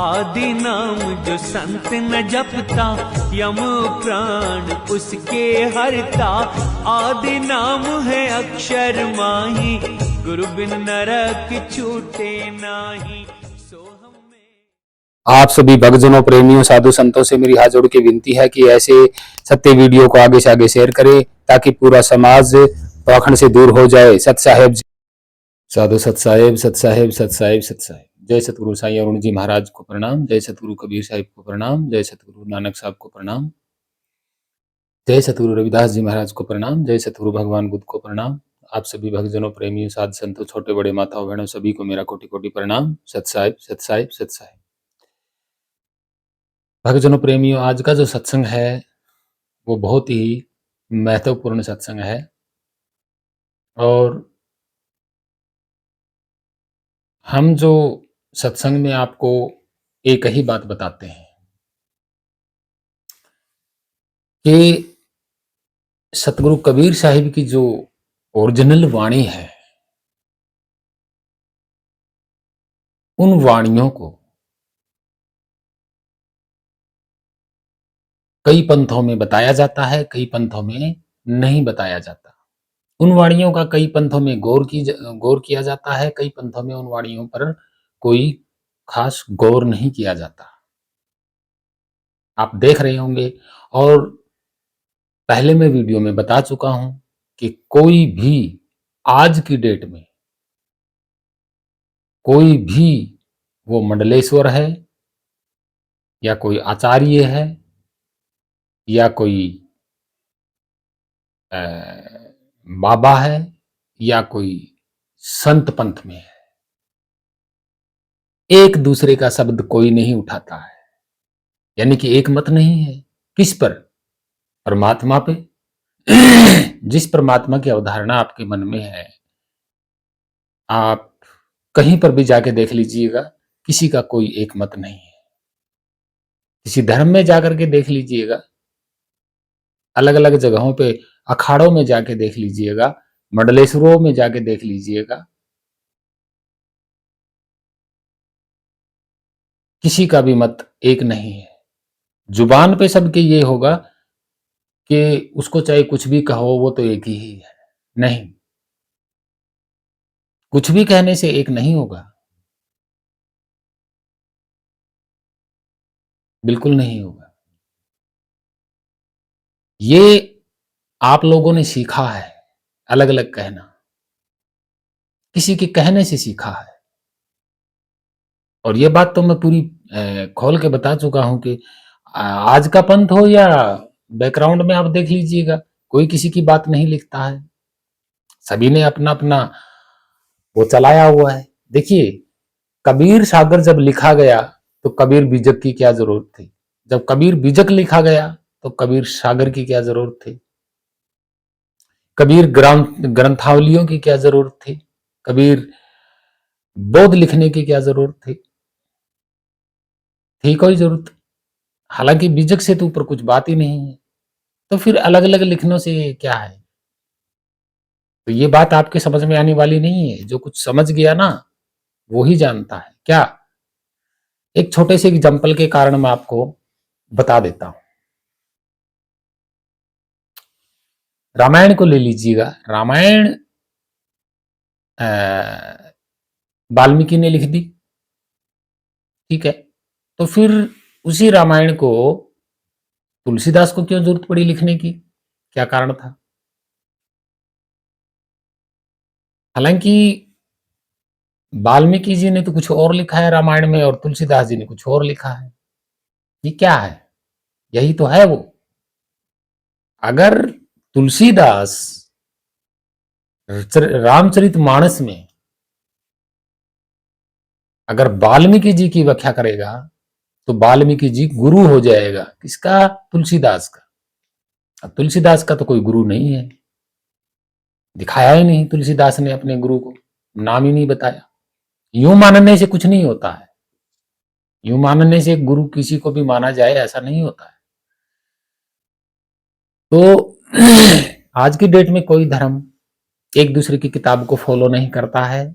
आदि नाम जो संत न जपता, यम प्राण उसके हरता। आदि नाम है अक्षर माही, गुरु बिन नरक छूटे नाही। आप सभी भक्तजनों, प्रेमियों, साधु संतों से मेरी हाथ जोड़ के विनती है कि ऐसे सत्य वीडियो को आगे से आगे शेयर करें ताकि पूरा समाज पाखंड से दूर हो जाए। सत साहेब साधु, सत साहेब, सत साहेब, सत साहेब, सत साहेब। जय सतगुरु साईं अरुण जी महाराज को प्रणाम। जय सतगुरु कबीर साहिब को प्रणाम। जय सतगुरु नानक साहब को प्रणाम। जय सतगुरु रविदास जी महाराज को प्रणाम। जय सतगुरु भगवान बुद्ध को प्रणाम। आप सभी भक्तजनों, प्रेमियों, साधु संतों, छोटे बड़े माताओं बहनों, सभी को मेरा कोटि कोटि प्रणाम। सत साहिब, सत साहिब, सत साहिब। भक्तजनों, प्रेमियों, आज का जो सत्संग है वो बहुत ही महत्वपूर्ण सत्संग है और हम जो सत्संग में आपको एक ही बात बताते हैं कि सतगुरु कबीर साहिब की जो ओरिजिनल वाणी है, उन वाणियों को कई पंथों में बताया जाता है, कई पंथों में नहीं बताया जाता। उन वाणियों का कई पंथों में गौर किया जाता है, कई पंथों में उन वाणियों पर कोई खास गौर नहीं किया जाता। आप देख रहे होंगे और पहले मैं वीडियो में बता चुका हूं कि कोई भी आज की डेट में कोई भी वो मंडलेश्वर है या कोई आचार्य है या कोई बाबा है या कोई संत पंथ में है, एक दूसरे का शब्द कोई नहीं उठाता है। यानी कि एक मत नहीं है। किस पर? परमात्मा पे। जिस परमात्मा की अवधारणा आपके मन में है, आप कहीं पर भी जाके देख लीजिएगा, किसी का कोई एक मत नहीं है। किसी धर्म में जाकर के देख लीजिएगा, अलग अलग जगहों पे अखाड़ों में जाके देख लीजिएगा, मंडलेश्वरों में जाके देख लीजिएगा, किसी का भी मत एक नहीं है। जुबान पे सबके ये होगा कि उसको चाहे कुछ भी कहो वो तो एक ही है। नहीं, कुछ भी कहने से एक नहीं होगा, बिल्कुल नहीं होगा। ये आप लोगों ने सीखा है अलग अलग कहना, किसी के कहने से सीखा है। और ये बात तो मैं पूरी खोल के बता चुका हूं कि आज का पंथ हो या बैकग्राउंड में आप देख लीजिएगा, कोई किसी की बात नहीं लिखता है। सभी ने अपना अपना वो चलाया हुआ है। देखिए, कबीर सागर जब लिखा गया तो कबीर बीजक की क्या जरूरत थी? जब कबीर बीजक लिखा गया तो कबीर सागर की क्या जरूरत थी? कबीर ग्रंथावलियों की क्या जरूरत थी? कबीर बौद्ध लिखने की क्या जरूरत थी? थी कोई जरूरत? हालांकि बीजक से तो ऊपर कुछ बात ही नहीं है, तो फिर अलग अलग लिखनों से क्या है? तो ये बात आपके समझ में आने वाली नहीं है। जो कुछ समझ गया ना, वो ही जानता है। क्या? एक छोटे से एग्जाम्पल के कारण मैं आपको बता देता हूं। रामायण को ले लीजिएगा। रामायण वाल्मीकि ने लिख दी, ठीक है। तो फिर उसी रामायण को तुलसीदास को क्यों जरूरत पड़ी लिखने की? क्या कारण था? हालांकि वाल्मीकि जी ने तो कुछ और लिखा है रामायण में और तुलसीदास जी ने कुछ और लिखा है। ये क्या है? यही तो है वो। अगर तुलसीदास रामचरितमानस में अगर वाल्मीकि जी की व्याख्या करेगा तो वाल्मीकि जी गुरु हो जाएगा। किसका? तुलसीदास का। अब तुलसीदास का तो कोई गुरु नहीं है, दिखाया ही नहीं तुलसीदास ने अपने गुरु को, नाम ही नहीं बताया। यूं मानने से कुछ नहीं होता है। यूं मानने से गुरु किसी को भी माना जाए ऐसा नहीं होता है। तो आज की डेट में कोई धर्म एक दूसरे की किताब को फॉलो नहीं करता है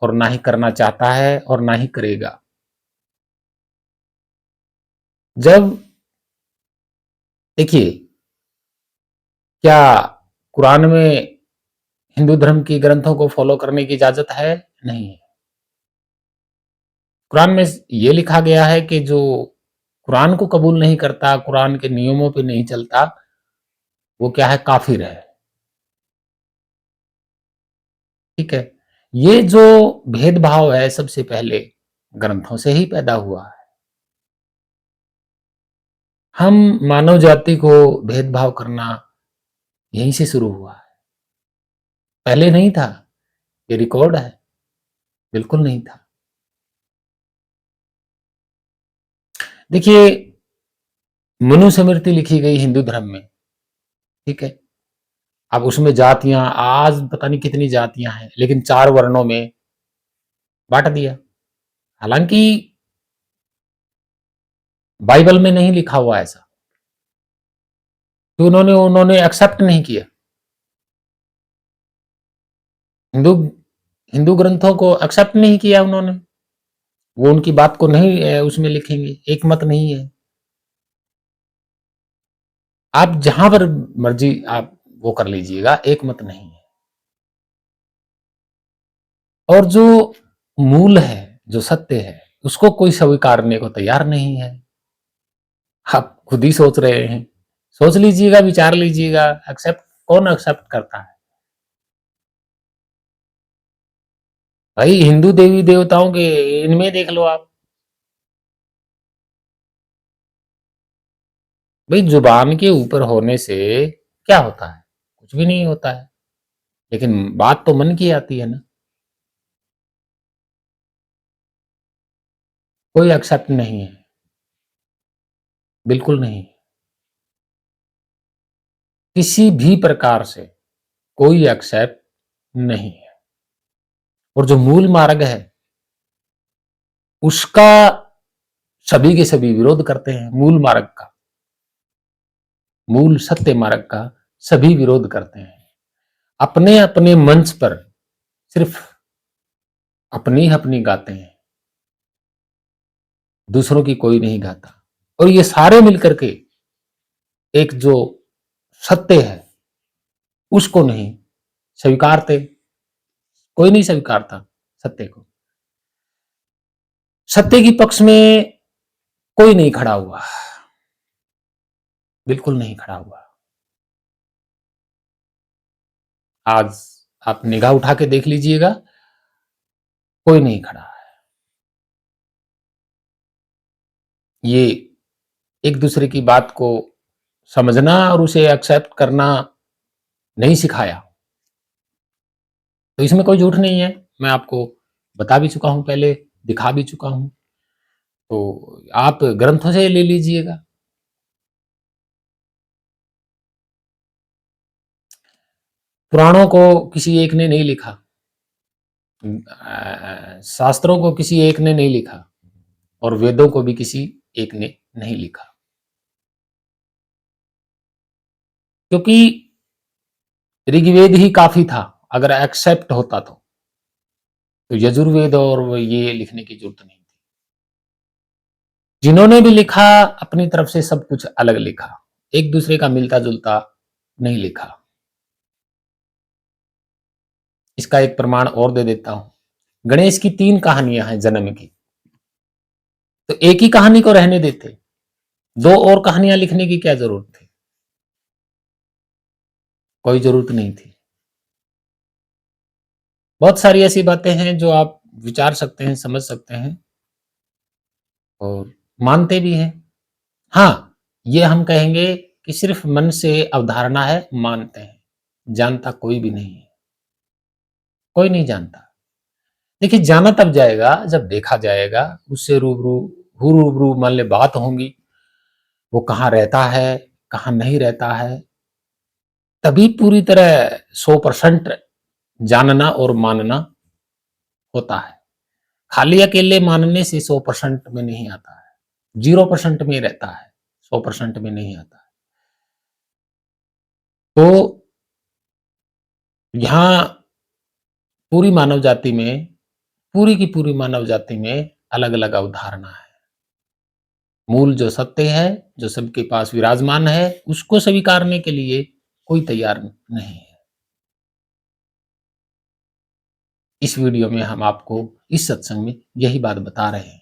और ना ही करना चाहता है और ना ही करेगा। जब देखिए, क्या कुरान में हिंदू धर्म की ग्रंथों को फॉलो करने की इजाजत है? नहीं है। कुरान में ये लिखा गया है कि जो कुरान को कबूल नहीं करता, कुरान के नियमों पे नहीं चलता, वो क्या है? काफिर है। ठीक है। ये जो भेदभाव है सबसे पहले ग्रंथों से ही पैदा हुआ है। हम मानव जाति को भेदभाव करना यहीं से शुरू हुआ है। पहले नहीं था, ये रिकॉर्ड है, बिल्कुल नहीं था। देखिए, मनुस्मृति लिखी गई हिंदू धर्म में, ठीक है। अब उसमें जातियां, आज पता नहीं कितनी जातियां हैं, लेकिन 4 वर्णों में बांट दिया। हालांकि बाइबल में नहीं लिखा हुआ ऐसा, तो उन्होंने एक्सेप्ट नहीं किया। हिंदू हिंदू ग्रंथों को एक्सेप्ट नहीं किया उन्होंने। वो उनकी बात को नहीं उसमें लिखेंगे, एक मत नहीं है। आप जहां पर मर्जी आप वो कर लीजिएगा, एक मत नहीं है। और जो मूल है, जो सत्य है, उसको कोई स्वीकारने को तैयार नहीं है। आप खुद ही सोच रहे हैं, सोच लीजिएगा, विचार लीजिएगा, एक्सेप्ट कौन एक्सेप्ट करता है? भाई हिंदू देवी देवताओं के इनमें देख लो आप। भाई जुबान के ऊपर होने से क्या होता है? कुछ भी नहीं होता है, लेकिन बात तो मन की आती है ना। कोई एक्सेप्ट नहीं है, बिल्कुल नहीं। किसी भी प्रकार से कोई एक्सेप्ट नहीं है। और जो मूल मार्ग है उसका सभी के सभी विरोध करते हैं। मूल मार्ग का, मूल सत्य मार्ग का सभी विरोध करते हैं। अपने अपने मंच पर सिर्फ अपनी अपनी गाते हैं, दूसरों की कोई नहीं गाता। और ये सारे मिलकर के एक जो सत्य है उसको नहीं स्वीकारते। कोई नहीं स्वीकारता सत्य को। सत्य की पक्ष में कोई नहीं खड़ा हुआ, बिल्कुल नहीं खड़ा हुआ। आज आप निगाह उठा के देख लीजिएगा, कोई नहीं खड़ा है। ये एक दूसरे की बात को समझना और उसे एक्सेप्ट करना नहीं सिखाया। तो इसमें कोई झूठ नहीं है, मैं आपको बता भी चुका हूं, पहले दिखा भी चुका हूं। तो आप ग्रंथों से ले लीजिएगा। पुराणों को किसी एक ने नहीं लिखा, शास्त्रों को किसी एक ने नहीं लिखा, और वेदों को भी किसी एक ने नहीं लिखा। क्योंकि ऋग्वेद ही काफी था। अगर एक्सेप्ट होता तो यजुर्वेद और वो ये लिखने की जरूरत नहीं थी। जिन्होंने भी लिखा अपनी तरफ से सब कुछ अलग लिखा, एक दूसरे का मिलता जुलता नहीं लिखा। इसका एक प्रमाण और दे देता हूं। गणेश की 3 कहानियां हैं जन्म की, तो एक ही कहानी को रहने देते, 2 और कहानियां लिखने की क्या जरूरत थी? कोई जरूरत नहीं थी। बहुत सारी ऐसी बातें हैं जो आप विचार सकते हैं, समझ सकते हैं और मानते भी हैं। हाँ, ये हम कहेंगे कि सिर्फ मन से अवधारणा है, मानते हैं, जानता कोई भी नहीं है, कोई नहीं जानता। देखिए, जाना तब जाएगा जब देखा जाएगा, उससे रूबरू रूबरू मान ले बात होंगी, वो कहाँ रहता है, कहाँ नहीं रहता है, तभी पूरी तरह 100% जानना और मानना होता है। खाली अकेले मानने से 100% में नहीं आता है, 0% में रहता है, 100% में नहीं आता है। तो यहाँ पूरी मानव जाति में, पूरी की पूरी मानव जाति में अलग अलग अवधारणा है। मूल जो सत्य है, जो सबके पास विराजमान है, उसको स्वीकारने के लिए कोई तैयार नहीं है। इस वीडियो में हम आपको इस सत्संग में यही बात बता रहे हैं,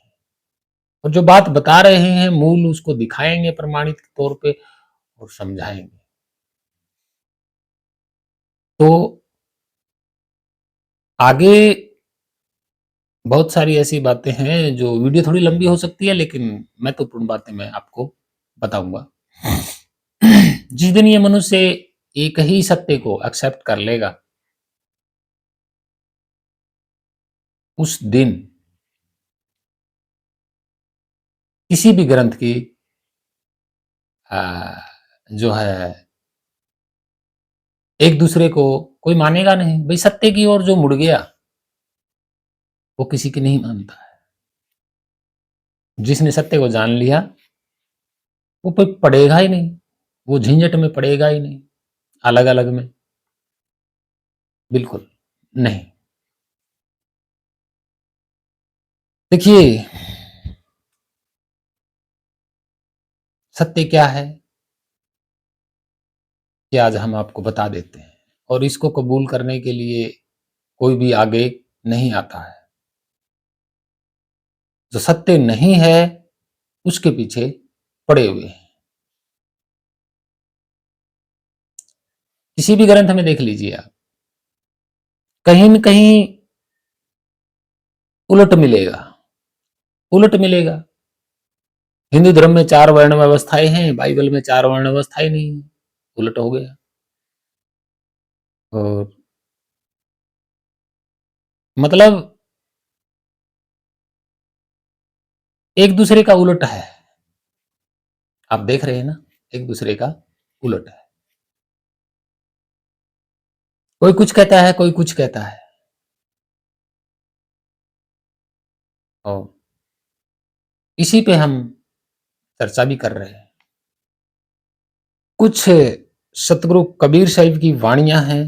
और जो बात बता रहे हैं मूल उसको दिखाएंगे प्रमाणित के तौर पे और समझाएंगे। तो आगे बहुत सारी ऐसी बातें हैं जो वीडियो थोड़ी लंबी हो सकती है, लेकिन महत्वपूर्ण बातें मैं आपको बताऊंगा। जिस दिन ये मनुष्य एक ही सत्य को एक्सेप्ट कर लेगा, उस दिन किसी भी ग्रंथ की जो है एक दूसरे को कोई मानेगा नहीं। भाई सत्य की ओर जो मुड़ गया वो किसी की नहीं मानता है। जिसने सत्य को जान लिया वो पड़ेगा ही नहीं, वो झंझट में पड़ेगा ही नहीं, अलग अलग में बिल्कुल नहीं। देखिए सत्य क्या है कि आज हम आपको बता देते हैं, और इसको कबूल करने के लिए कोई भी आगे नहीं आता है। जो सत्य नहीं है उसके पीछे पड़े हुए हैं। किसी भी ग्रंथ में देख लीजिए आप, कहीं न कहीं उलट मिलेगा, उलट मिलेगा। हिंदू धर्म में 4 वर्ण व्यवस्थाएं हैं, बाइबल में 4 वर्ण व्यवस्थाएं नहीं है, उलट हो गया। और मतलब एक दूसरे का उलट है, आप देख रहे हैं ना, एक दूसरे का उलट है। कोई कुछ कहता है, कोई कुछ कहता है, और इसी पे हम चर्चा भी कर रहे हैं। कुछ सतगुरु कबीर साहिब की वाणियां हैं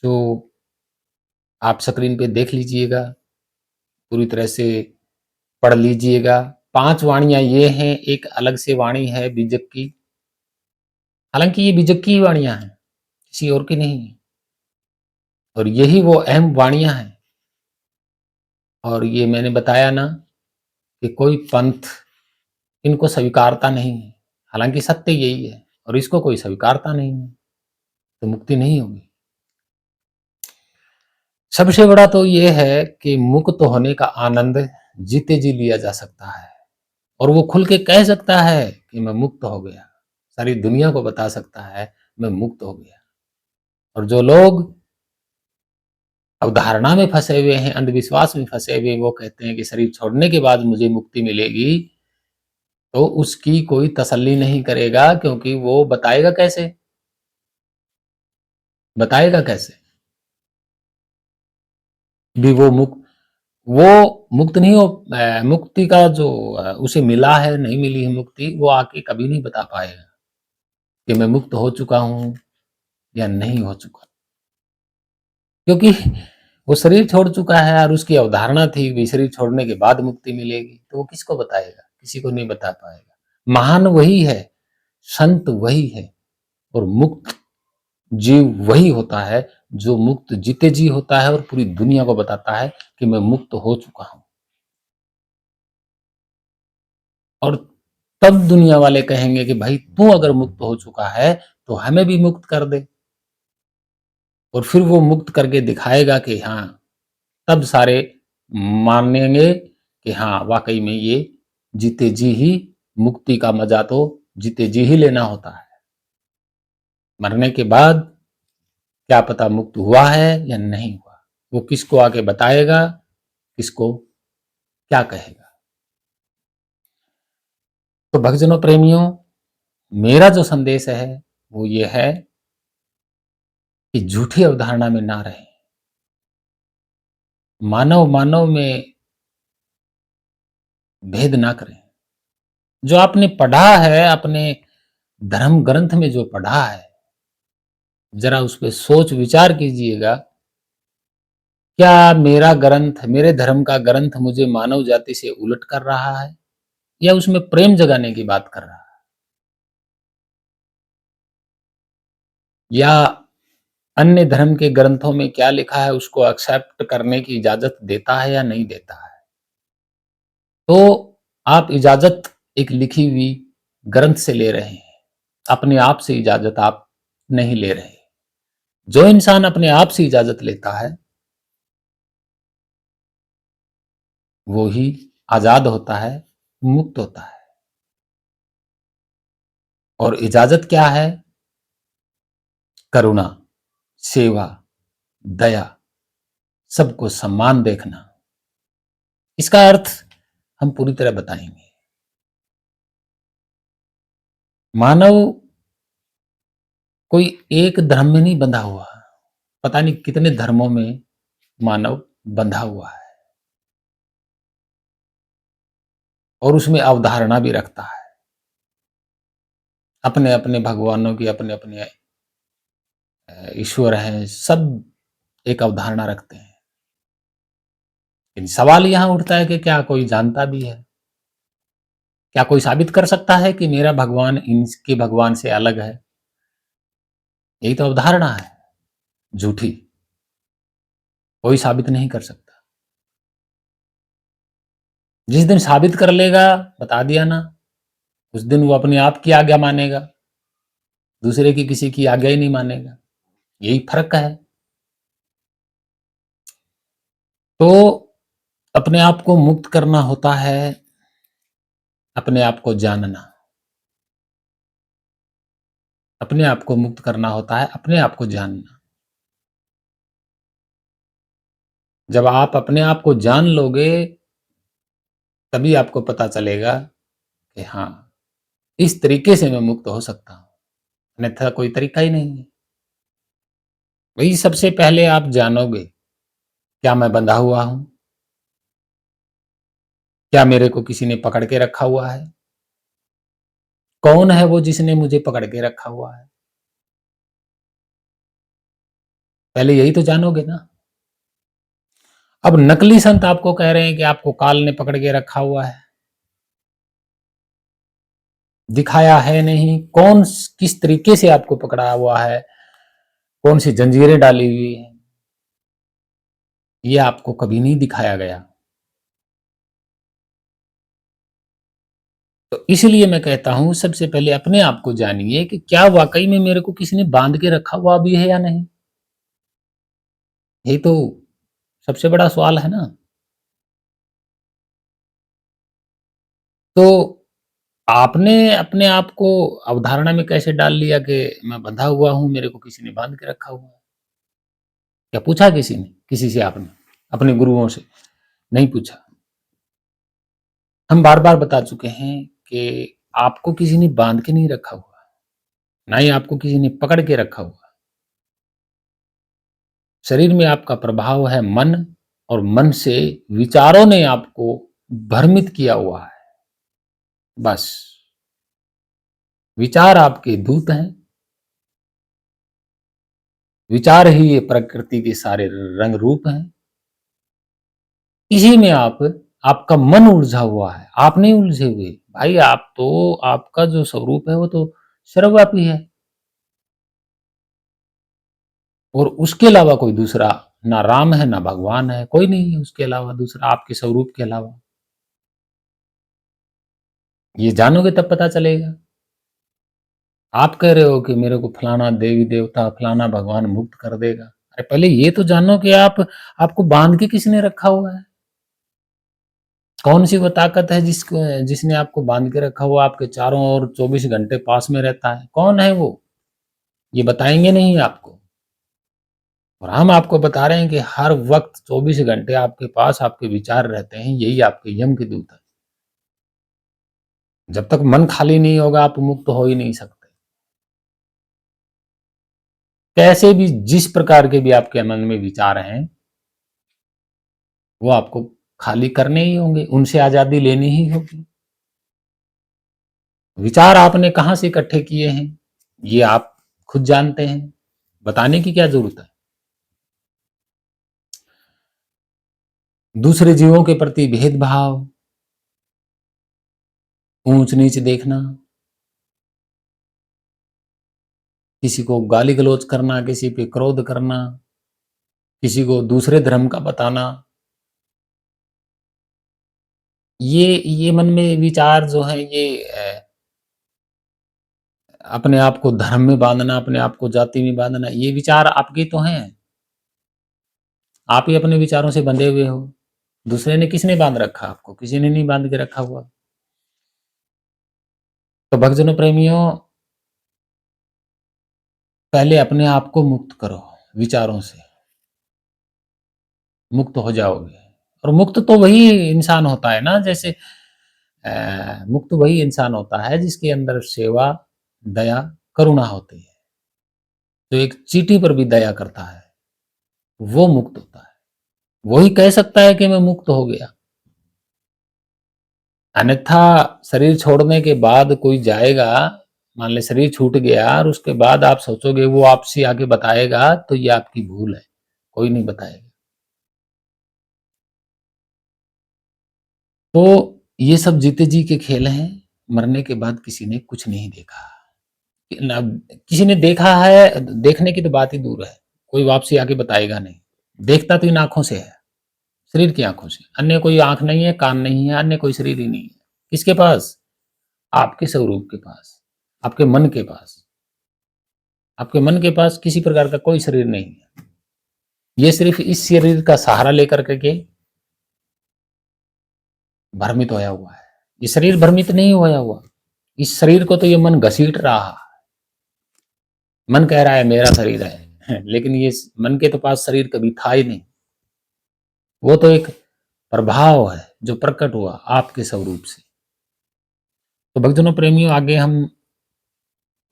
जो आप स्क्रीन पे देख लीजिएगा, पूरी तरह से पढ़ लीजिएगा। 5 वाणियां ये हैं, एक अलग से वाणी है बीजक की। हालांकि ये बीजक की वाणियां हैं, किसी और की नहीं है, और यही वो अहम वाणियां हैं। और ये मैंने बताया ना कि कोई पंथ इनको स्वीकारता नहीं है, हालांकि सत्य यही है, और इसको कोई स्वीकारता नहीं है तो मुक्ति नहीं होगी। सबसे बड़ा तो ये है कि मुक्त होने का आनंद जीते जी लिया जा सकता है, और वो खुल के कह सकता है कि मैं मुक्त हो गया, सारी दुनिया को बता सकता है मैं मुक्त हो गया। और जो लोग अवधारणा में फंसे हुए हैं, अंधविश्वास में फंसे हुए, वो कहते हैं कि शरीर छोड़ने के बाद मुझे मुक्ति मिलेगी, तो उसकी कोई तसल्ली नहीं करेगा, क्योंकि वो बताएगा कैसे, बताएगा कैसे भी वो मुक्त नहीं हो। मुक्ति का जो उसे मिला है, नहीं मिली है मुक्ति, वो आके कभी नहीं बता पाएगा कि मैं मुक्त हो चुका हूं या नहीं हो चुका, क्योंकि वो शरीर छोड़ चुका है और उसकी अवधारणा थी कि शरीर छोड़ने के बाद मुक्ति मिलेगी, तो वो किसको बताएगा, किसी को नहीं बता पाएगा। महान वही है, संत वही है, और मुक्त जीव वही होता है जो मुक्त जीते जी होता है और पूरी दुनिया को बताता है कि मैं मुक्त हो चुका हूं। और तब दुनिया वाले कहेंगे कि भाई तू अगर मुक्त हो चुका है तो हमें भी मुक्त कर दे, और फिर वो मुक्त करके दिखाएगा कि हाँ, तब सारे मानेंगे कि हाँ वाकई में ये जीते जी ही मुक्ति का मजा तो जीते जी ही लेना होता है। मरने के बाद क्या पता मुक्त हुआ है या नहीं हुआ, वो किसको आके बताएगा, किसको क्या कहेगा। तो भक्तजनों, प्रेमियों, मेरा जो संदेश है वो ये है कि झूठी अवधारणा में ना रहे, मानव मानव में भेद ना करें। जो आपने पढ़ा है, अपने धर्म ग्रंथ में जो पढ़ा है, जरा उस पर सोच विचार कीजिएगा, क्या मेरा ग्रंथ, मेरे धर्म का ग्रंथ मुझे मानव जाति से उलट कर रहा है? या उसमें प्रेम जगाने की बात कर रहा है, या अन्य धर्म के ग्रंथों में क्या लिखा है उसको एक्सेप्ट करने की इजाजत देता है या नहीं देता है। तो आप इजाजत एक लिखी हुई ग्रंथ से ले रहे हैं, अपने आप से इजाजत आप नहीं ले रहे। जो इंसान अपने आप से इजाजत लेता है वो ही आजाद होता है, मुक्त होता है। और इजाजत क्या है? करुणा, सेवा, दया, सबको सम्मान देखना। इसका अर्थ हम पूरी तरह बताएंगे। मानव कोई एक धर्म में नहीं बंधा हुआ, पता नहीं कितने धर्मों में मानव बंधा हुआ है और उसमें अवधारणा भी रखता है। अपने अपने भगवानों की अपने अपने ईश्वर हैं, सब एक अवधारणा रखते हैं। लेकिन सवाल यहां उठता है कि क्या कोई जानता भी है? क्या कोई साबित कर सकता है कि मेरा भगवान इनके भगवान से अलग है? यही तो अवधारणा है झूठी, कोई साबित नहीं कर सकता। जिस दिन साबित कर लेगा, बता दिया ना, उस दिन वो अपने आप की आज्ञा मानेगा, दूसरे की किसी की आज्ञा ही नहीं मानेगा। यही फर्क है। तो अपने आप को मुक्त करना होता है अपने आप को जानना। अपने आप को मुक्त करना होता है अपने आप को जानना। जब आप अपने आप को जान लोगे तभी आपको पता चलेगा कि हाँ, इस तरीके से मैं मुक्त हो सकता हूं, अन्यथा कोई तरीका ही नहीं है। वही सबसे पहले आप जानोगे, क्या मैं बंधा हुआ हूं? क्या मेरे को किसी ने पकड़ के रखा हुआ है? कौन है वो जिसने मुझे पकड़ के रखा हुआ है? पहले यही तो जानोगे ना। अब नकली संत आपको कह रहे हैं कि आपको काल ने पकड़ के रखा हुआ है, दिखाया है नहीं, कौन किस तरीके से आपको पकड़ा हुआ है, कौन सी जंजीरें डाली हुई है, ये आपको कभी नहीं दिखाया गया। तो इसलिए मैं कहता हूं सबसे पहले अपने आप को जानिए कि क्या वाकई में मेरे को किसी ने बांध के रखा हुआ भी है या नहीं। यही तो सबसे बड़ा सवाल है ना। तो आपने अपने आप को अवधारणा में कैसे डाल लिया कि मैं बंधा हुआ हूं, मेरे को किसी ने बांध के रखा हुआ है? क्या पूछा किसी ने, किसी से आपने, अपने गुरुओं से? नहीं पूछा। हम बार बार बता चुके हैं कि आपको किसी ने बांध के नहीं रखा हुआ, ना ही आपको किसी ने पकड़ के रखा हुआ। शरीर में आपका प्रभाव है मन, और मन से विचारों ने आपको भ्रमित किया हुआ है। बस विचार आपके दूत हैं, विचार ही ये प्रकृति के सारे रंग रूप हैं। इसी में आपका मन उलझा हुआ है, आप नहीं उलझे हुए भाई। आप तो, आपका जो स्वरूप है वो तो सर्वव्यापी है, और उसके अलावा कोई दूसरा ना राम है ना भगवान है, कोई नहीं है उसके अलावा दूसरा, आपके स्वरूप के अलावा। ये जानोगे तब पता चलेगा। आप कह रहे हो कि मेरे को फलाना देवी देवता, फलाना भगवान मुक्त कर देगा। अरे पहले ये तो जानो कि आपको बांध के किसने रखा हुआ है। कौन सी वो ताकत है जिसने आपको बांध के रखा हुआ, आपके चारों ओर 24 घंटे पास में रहता है? कौन है वो? ये बताएंगे नहीं आपको। और हम आपको बता रहे हैं कि हर वक्त 24 घंटे आपके पास आपके विचार रहते हैं, यही आपके यम के दूत है। जब तक मन खाली नहीं होगा आप मुक्त हो ही नहीं सकते। कैसे भी, जिस प्रकार के भी आपके मन में विचार हैं वो आपको खाली करने ही होंगे, उनसे आजादी लेनी ही होगी। विचार आपने कहां से इकट्ठे किए हैं ये आप खुद जानते हैं, बताने की क्या जरूरत है। दूसरे जीवों के प्रति भेदभाव, ऊंच नीच देखना, किसी को गाली गलौज करना, किसी पे क्रोध करना, किसी को दूसरे धर्म का बताना, ये मन में विचार जो है ये अपने आप को धर्म में बांधना, अपने आप को जाति में बांधना, ये विचार आपके तो हैं। आप ही अपने विचारों से बंधे हुए हो। दूसरे ने किसने बांध रखा आपको? किसी ने नहीं बांध के रखा हुआ। तो भक्तजनों प्रेमियों, पहले अपने आप को मुक्त करो, विचारों से मुक्त हो जाओगे। और मुक्त तो वही इंसान होता है ना, जैसे मुक्त वही इंसान होता है जिसके अंदर सेवा, दया, करुणा होती है। जो एक चींटी पर भी दया करता है वो मुक्त होता है। वही कह सकता है कि मैं मुक्त हो गया। अन्यथा शरीर छोड़ने के बाद कोई जाएगा, मान ले शरीर छूट गया और उसके बाद आप सोचोगे वो आपसे आके बताएगा, तो ये आपकी भूल है, कोई नहीं बताएगा। तो ये सब जीते जी के खेल हैं। मरने के बाद किसी ने कुछ नहीं देखा। किसी ने देखा है, देखने की तो बात ही दूर है, कोई वापसी आके बताएगा नहीं। देखता तो इन आंखों से है, शरीर की आंखों से। अन्य कोई आंख नहीं है, कान नहीं है, अन्य कोई शरीर ही नहीं है। किसके पास? आपके स्वरूप के पास, आपके मन के पास। आपके मन के पास किसी प्रकार का कोई शरीर नहीं है। ये सिर्फ इस शरीर का सहारा लेकर के भ्रमित होया हुआ है। ये शरीर भ्रमित नहीं होया हुआ। इस शरीर को तो ये मन घसीट रहा है। मन कह रहा है मेरा शरीर है, लेकिन ये मन के तो पास शरीर कभी था ही नहीं। वो तो एक प्रभाव है जो प्रकट हुआ आपके स्वरूप से। तो भक्तजनों प्रेमियों, आगे हम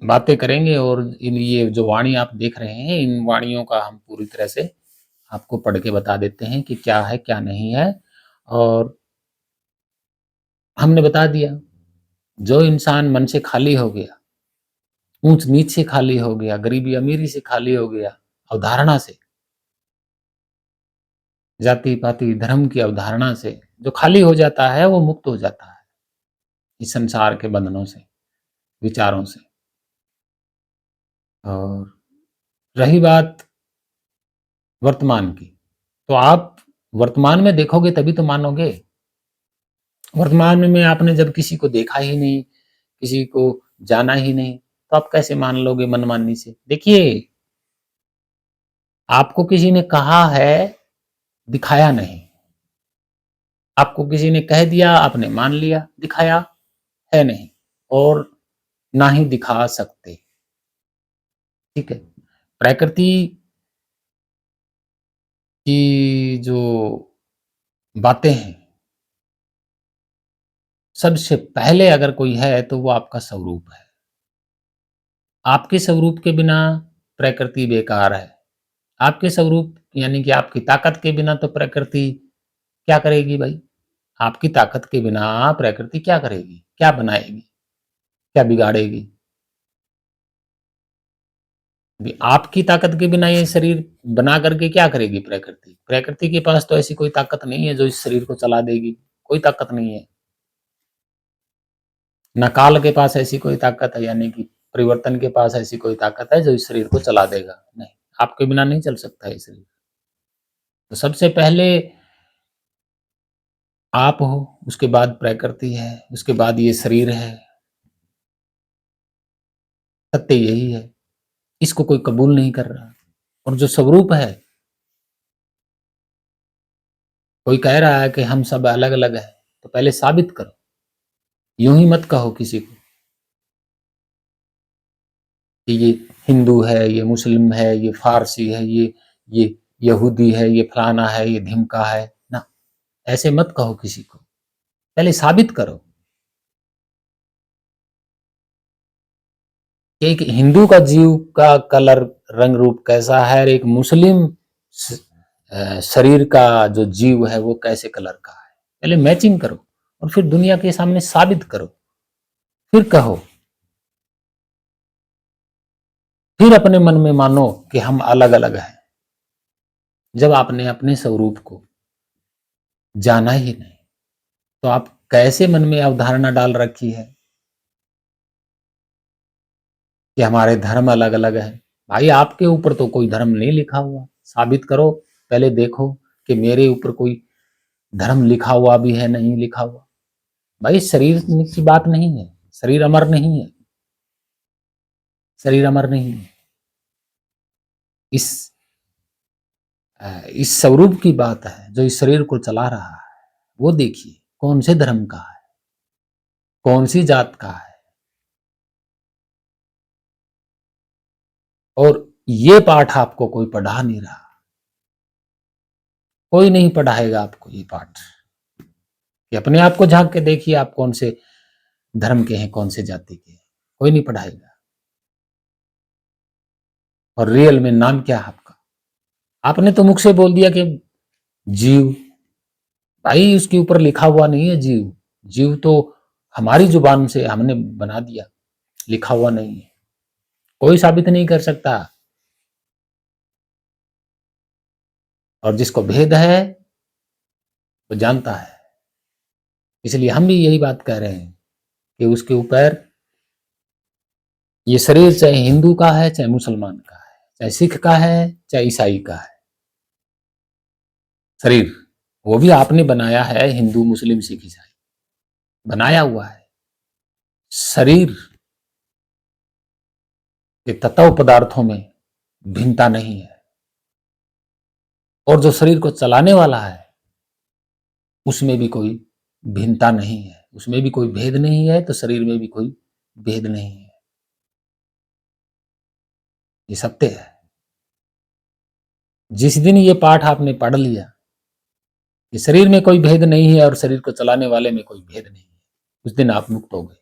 बातें करेंगे और इन ये जो वाणी आप देख रहे हैं, इन वाणियों का हम पूरी तरह से आपको पढ़ के बता देते हैं कि क्या है क्या नहीं है। और हमने बता दिया, जो इंसान मन से खाली हो गया, ऊंच नीच से खाली हो गया, गरीबी अमीरी से खाली हो गया, अवधारणा से, जाति पाति धर्म की अवधारणा से जो खाली हो जाता है वो मुक्त हो जाता है इस संसार के बंधनों से, विचारों से। और रही बात वर्तमान की, तो आप वर्तमान में देखोगे तभी तो मानोगे। वर्तमान में आपने जब किसी को देखा ही नहीं, किसी को जाना ही नहीं, तो आप कैसे मान लोगे मनमानी से? देखिए, आपको किसी ने कहा है, दिखाया नहीं। आपको किसी ने कह दिया, आपने मान लिया, दिखाया है नहीं और ना ही दिखा सकते। ठीक है। प्रकृति की जो बातें हैं, सबसे पहले अगर कोई है तो वो आपका स्वरूप है। आपके स्वरूप के बिना प्रकृति बेकार है। आपके स्वरूप यानी कि आपकी ताकत के बिना तो प्रकृति क्या करेगी भाई? आपकी ताकत के बिना प्रकृति क्या करेगी? क्या बनाएगी? क्या बिगाड़ेगी? आपकी ताकत के बिना ये शरीर बना करके क्या करेगी प्रकृति? प्रकृति के पास तो ऐसी कोई ताकत नहीं है जो इस शरीर को चला देगी। कोई ताकत नहीं है। न काल के पास ऐसी कोई ताकत है, यानी कि परिवर्तन के पास ऐसी कोई ताकत है जो इस शरीर को चला देगा। नहीं, आपके बिना नहीं चल सकता ये शरीर। तो सबसे पहले आप हो, उसके बाद प्रकृति है, उसके बाद ये शरीर है। सत्य यही है, इसको कोई कबूल नहीं कर रहा। और जो स्वरूप है, कोई कह रहा है कि हम सब अलग अलग है, तो पहले साबित करो। यूं ही मत कहो किसी को कि ये हिंदू है, ये मुस्लिम है, ये फारसी है, ये यहूदी है, ये फलाना है, ये ढिमका है ना। ऐसे मत कहो किसी को, पहले साबित करो कि एक हिंदू का जीव का कलर रंग रूप कैसा है और एक मुस्लिम शरीर का जो जीव है वो कैसे कलर का है। पहले मैचिंग करो और फिर दुनिया के सामने साबित करो, फिर कहो, फिर अपने मन में मानो कि हम अलग अलग हैं। जब आपने अपने स्वरूप को जाना ही नहीं, तो आप कैसे मन में अवधारणा डाल रखी है कि हमारे धर्म अलग अलग है? भाई आपके ऊपर तो कोई धर्म नहीं लिखा हुआ, साबित करो। पहले देखो कि मेरे ऊपर कोई धर्म लिखा हुआ भी है, नहीं लिखा हुआ। भाई शरीर की बात नहीं है, शरीर अमर नहीं है, शरीर अमर नहीं है। इस इस स्वरूप की बात है जो इस शरीर को चला रहा है। वो देखिए कौन से धर्म का है, कौन सी जात का है। और ये पाठ आपको कोई पढ़ा नहीं रहा, कोई नहीं पढ़ाएगा आपको ये पाठ। कि अपने आप को झांक के देखिए आप कौन से धर्म के हैं, कौन से जाति के हैं, कोई नहीं पढ़ाएगा। और रियल में नाम क्या है आपका? आपने तो मुख से बोल दिया कि जीव। भाई उसके ऊपर लिखा हुआ नहीं है जीव। जीव तो हमारी जुबान से हमने बना दिया, लिखा हुआ नहीं है, कोई साबित नहीं कर सकता। और जिसको भेद है वो जानता है। इसलिए हम भी यही बात कह रहे हैं कि उसके ऊपर ये शरीर चाहे हिंदू का है, चाहे मुसलमान का है, चाहे सिख का है, चाहे ईसाई का है, शरीर वो भी आपने बनाया है, हिंदू मुस्लिम सिख ईसाई बनाया हुआ है। शरीर के तत्व पदार्थों में भिन्नता नहीं है। और जो शरीर को चलाने वाला है उसमें भी कोई भिन्नता नहीं है, उसमें भी कोई भेद नहीं है। तो शरीर में भी कोई भेद नहीं है, ये सत्य है। जिस दिन ये पाठ आपने पढ़ लिया कि शरीर में कोई भेद नहीं है और शरीर को चलाने वाले में कोई भेद नहीं है, उस दिन आप मुक्त हो गए।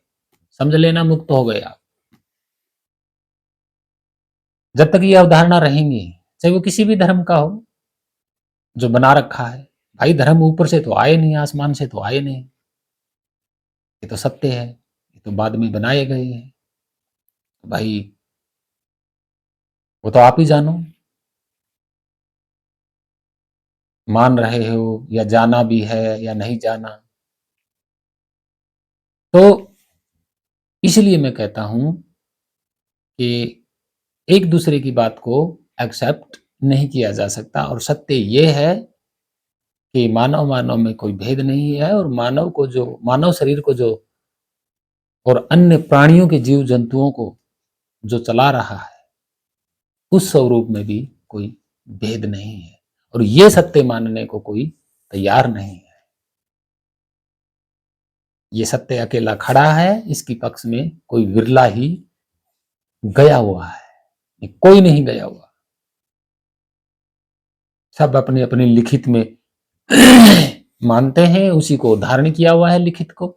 समझ लेना, मुक्त हो गए आप। जब तक ये अवधारणा रहेंगी, चाहे वो किसी भी धर्म का हो जो बना रखा है। भाई धर्म ऊपर से तो आए नहीं, आसमान से तो आए नहीं, ये तो सत्य है, ये तो बाद में बनाए गए हैं। भाई वो तो आप ही जानो, मान रहे हो या जाना भी है या नहीं जाना। तो इसलिए मैं कहता हूं कि एक दूसरे की बात को एक्सेप्ट नहीं किया जा सकता। और सत्य ये है कि मानव मानव में कोई भेद नहीं है। और मानव को जो, मानव शरीर को जो और अन्य प्राणियों के जीव जंतुओं को जो चला रहा है, उस स्वरूप में भी कोई भेद नहीं है। और ये सत्य मानने को कोई तैयार नहीं है। ये सत्य अकेला खड़ा है, इसके पक्ष में कोई विरला ही गया हुआ है, कोई नहीं गया हुआ। सब अपने अपने लिखित में मानते हैं, उसी को धारण किया हुआ है लिखित को,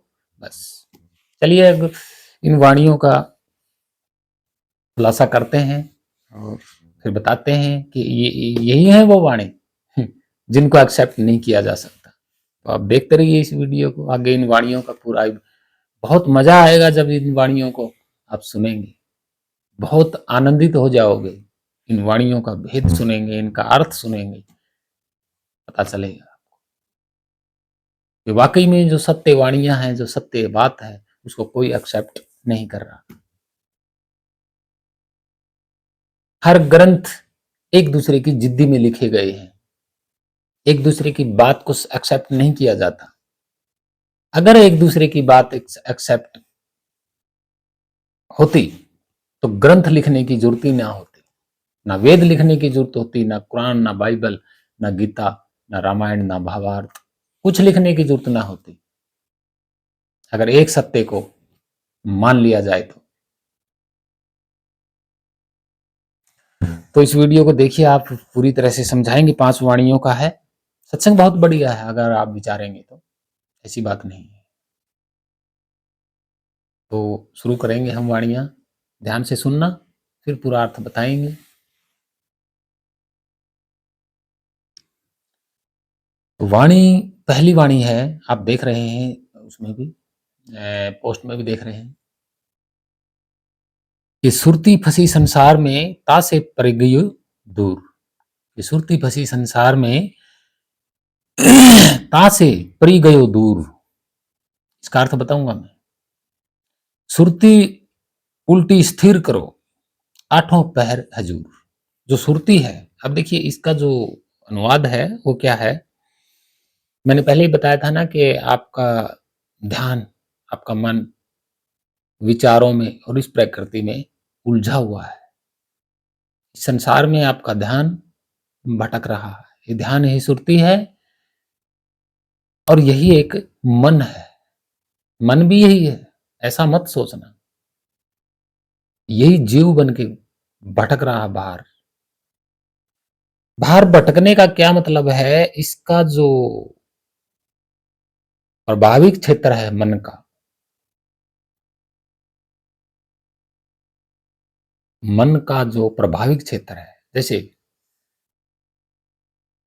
बस। चलिए अब इन वाणियों का खुलासा करते हैं और फिर बताते हैं कि ये यही है वो वाणी जिनको एक्सेप्ट नहीं किया जा सकता। तो आप देखते रहिए इस वीडियो को, आगे इन वाणियों का पूरा बहुत मजा आएगा जब इन वाणियों को आप सुनेंगे। बहुत आनंदित हो जाओगे, इन वाणियों का भेद सुनेंगे, इनका अर्थ सुनेंगे, पता चलेगा कि वाकई में जो सत्य वाणियां हैं, जो सत्य बात है, उसको कोई एक्सेप्ट नहीं कर रहा। हर ग्रंथ एक दूसरे की जिद्दी में लिखे गए हैं, एक दूसरे की बात को एक्सेप्ट नहीं किया जाता। अगर एक दूसरे की बात एक्सेप्ट होती तो ग्रंथ लिखने की जरूरत ही ना होती, ना वेद लिखने की जरूरत होती, ना कुरान, ना बाइबल, ना गीता, ना रामायण, ना महाभारत, कुछ लिखने की जरूरत ना होती। अगर एक सत्य को मान लिया जाए तो इस वीडियो को देखिए, आप पूरी तरह से समझाएंगे। 5 वाणियों का है, सत्संग बहुत बढ़िया है अगर आप विचारेंगे तो, ऐसी बात नहीं है। तो शुरू करेंगे हम वाणियां, ध्यान से सुनना, फिर पूरा अर्थ बताएंगे। वाणी, पहली वाणी है, आप देख रहे हैं, उसमें भी पोस्ट में भी देख रहे हैं कि सुरती फंसी संसार में तासे पर गयो दूर। कि सुरती फंसी संसार में तासे परी गयो दूर। इसका अर्थ बताऊंगा मैं। सुरती उल्टी स्थिर करो, आठों पहर हजूर। जो सुरती है, अब देखिए इसका जो अनुवाद है वो क्या है। मैंने पहले ही बताया था ना कि आपका ध्यान, आपका मन विचारों में और इस प्रकृति में उलझा हुआ है। संसार में आपका ध्यान भटक रहा है। ये ध्यान ही सुरती है और यही एक मन है। मन भी यही है, ऐसा मत सोचना। यही जीव बन के भटक रहा है बाहर। बाहर भटकने का क्या मतलब है, इसका जो प्रभाविक क्षेत्र है मन का, मन का जो प्रभाविक क्षेत्र है, जैसे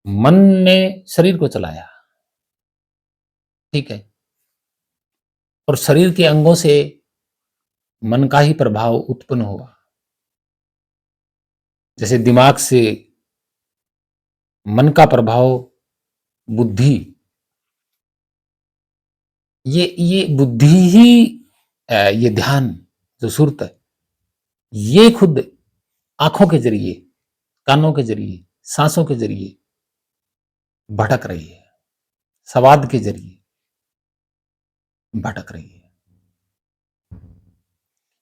मन ने शरीर को चलाया, ठीक है, और शरीर के अंगों से मन का ही प्रभाव उत्पन्न हुआ। जैसे दिमाग से मन का प्रभाव बुद्धि, ये बुद्धि ही ये ध्यान जो सुरत है, ये खुद आंखों के जरिए, कानों के जरिए, सांसों के जरिए भटक रही है, स्वाद के जरिए भटक रही है।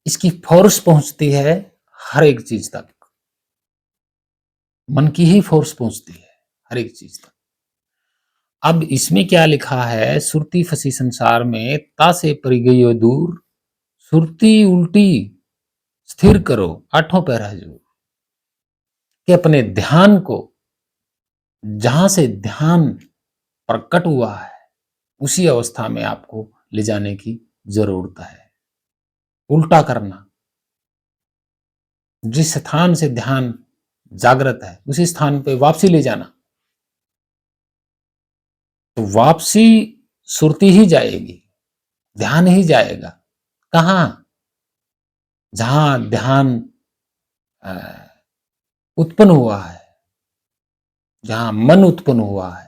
इसकी फोर्स पहुंचती है हर एक चीज तक, मन की ही फोर्स पहुंचती है हर एक चीज तक। अब इसमें क्या लिखा है, सुरती फंसी संसार में, ता से परी गई हो दूर, सुरती उल्टी स्थिर करो, आठों पैर हजूर। कि अपने ध्यान को, जहां से ध्यान प्रकट हुआ है उसी अवस्था में आपको ले जाने की जरूरत है। उल्टा करना, जिस स्थान से ध्यान जागृत है उसी स्थान पे वापसी ले जाना। तो वापसी सुरती ही जाएगी, ध्यान ही जाएगा। कहां? जहां ध्यान उत्पन्न हुआ है, जहां मन उत्पन्न हुआ है।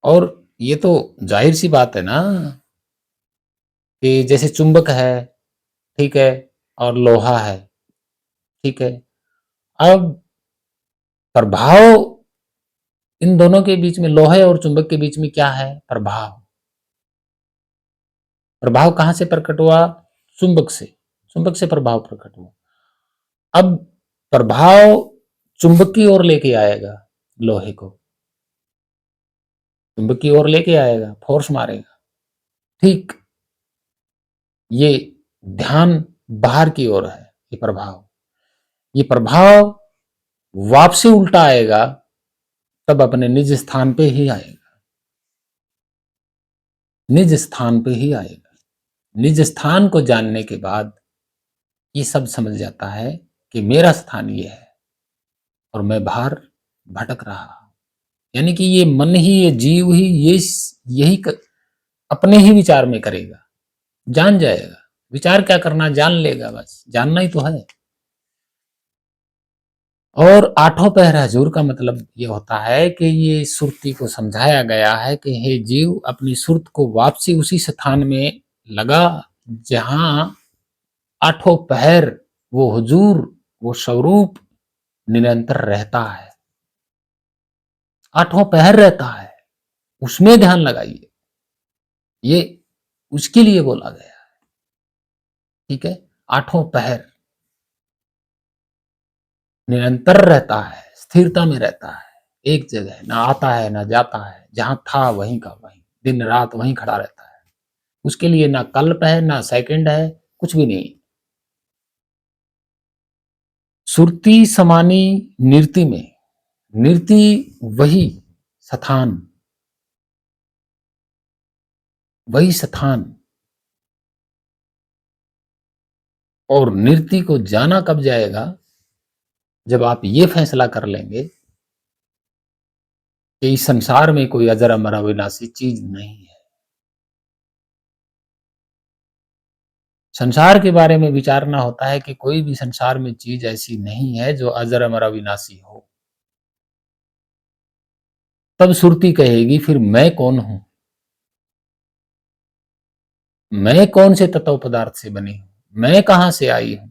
और ये तो जाहिर सी बात है ना कि जैसे चुंबक है, ठीक है, और लोहा है, ठीक है। अब प्रभाव इन दोनों के बीच में, लोहे और चुंबक के बीच में क्या है? प्रभाव। प्रभाव कहां से प्रकट हुआ? चुंबक से। चुंबक से प्रभाव प्रकट हुआ। अब प्रभाव चुंबक की ओर लेके आएगा, लोहे को चुंबक की ओर लेके आएगा, फोर्स मारेगा। ठीक ये ध्यान बाहर की ओर है, ये प्रभाव। ये प्रभाव वापसी उल्टा आएगा, तब अपने निज स्थान पे ही आएगा, निज स्थान पे ही आएगा। निज स्थान को जानने के बाद ये सब समझ जाता है कि मेरा स्थान ये है और मैं बाहर भटक रहा। यानी कि ये मन ही, ये जीव ही, ये यही अपने ही विचार में करेगा, जान जाएगा। विचार क्या करना, जान लेगा, बस जानना ही तो है। और आठों पहर हजूर का मतलब ये होता है कि ये सुरती को समझाया गया है कि हे जीव, अपनी सुरत को वापसी उसी स्थान में लगा जहां आठों पहर वो हुजूर, वो स्वरूप निरंतर रहता है, आठों पहर रहता है, उसमें ध्यान लगाइए। ये उसके लिए बोला गया है, ठीक है। आठों पहर निरंतर रहता है, स्थिरता में रहता है, एक जगह ना आता है ना जाता है, जहां था वहीं का वहीं, दिन रात वहीं खड़ा रहता है। उसके लिए ना कल्प है ना सेकंड है, कुछ भी नहीं। सुरती समानी निर्ति में, निर्ति वही स्थान, वही स्थान। और निर्ति को जाना कब जाएगा? जब आप ये फैसला कर लेंगे कि इस संसार में कोई अजर अमर अविनाशी चीज नहीं है। संसार के बारे में विचारना होता है कि कोई भी संसार में चीज ऐसी नहीं है जो अजर अमर अविनाशी हो। तब सुरती कहेगी फिर मैं कौन हूं? मैं कौन से तत्व पदार्थ से बनी हूं, मैं कहां से आई हूं।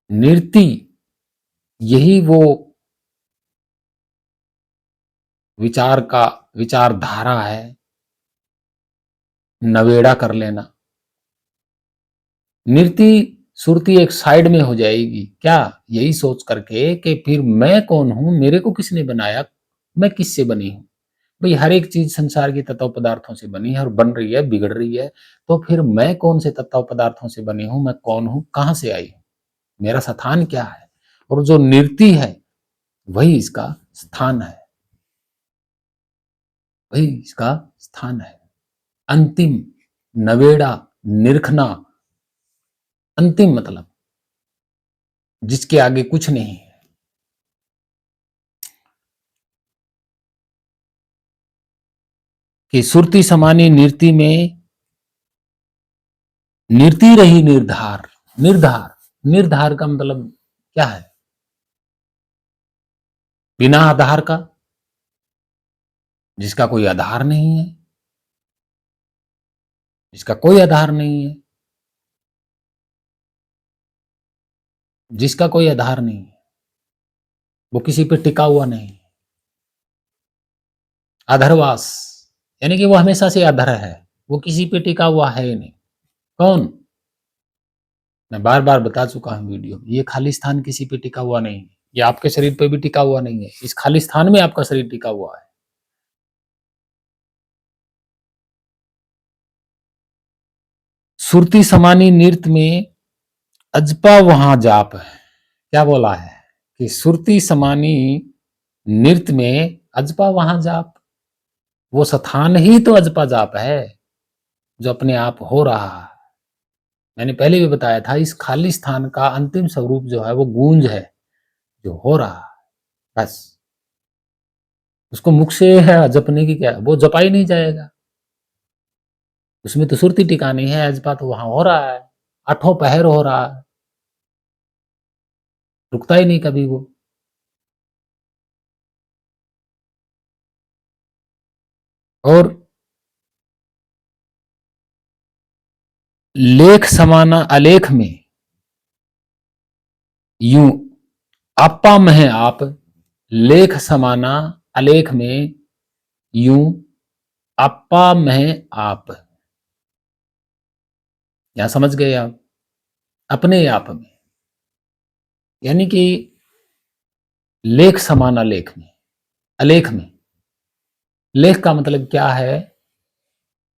निरति यही वो विचार का विचारधारा है, नवेड़ा कर लेना। निरति सुरती एक साइड में हो जाएगी, क्या, यही सोच करके कि फिर मैं कौन हूं, मेरे को किसने बनाया, मैं किससे बनी हूं। भाई हर एक चीज संसार के तत्व पदार्थों से बनी है और बन रही है, बिगड़ रही है, तो फिर मैं कौन से तत्व पदार्थों से बनी हूं, मैं कौन हूं, कहां से आई हूं, मेरा स्थान क्या है। और जो निरति है वही इसका स्थान है, वही इसका स्थान है। अंतिम, नवेड़ा, निरखना, अंतिम मतलब जिसके आगे कुछ नहीं है। कि सुरति समानी निरति में निरति रही निर्धार। निर्धार, निर्धार का मतलब क्या है, बिना आधार का, जिसका कोई आधार नहीं है, जिसका कोई आधार नहीं है, जिसका कोई आधार नहीं है, वो किसी पे टिका हुआ नहीं। अधरवास यानी कि वो हमेशा से अधर है, वो किसी पे टिका हुआ है ही नहीं। कौन, मैं बार बार बता चुका हूं वीडियो, ये खाली स्थान किसी पे टिका हुआ नहीं है, ये आपके शरीर पे भी टिका हुआ नहीं है, इस खाली स्थान में आपका शरीर टिका हुआ है। सुरती समानी नृत्य में अजपा वहां जाप है। क्या बोला है कि सुरती समानी नृत्य में अजपा वहां जाप, वो स्थान ही तो अजपा जाप है जो अपने आप हो रहा है। मैंने पहले भी बताया था, इस खाली स्थान का अंतिम स्वरूप जो है वो गूंज है, जो हो रहा है। बस उसको मुख से है जपने की क्या, वो जपा ही नहीं जाएगा, उसमें तो सुरती टिकानी है, अजपा तो वहां हो रहा है, आठों पहर हो रहा है, रुकता ही नहीं कभी वो। और लेख समाना अलेख में यूं आपा में आप, लेख समाना अलेख में यूं आपा में आप। यहां समझ गए आप, अपने आप में, यानी कि लेख समाना लेख में, अलेख में। लेख का मतलब क्या है,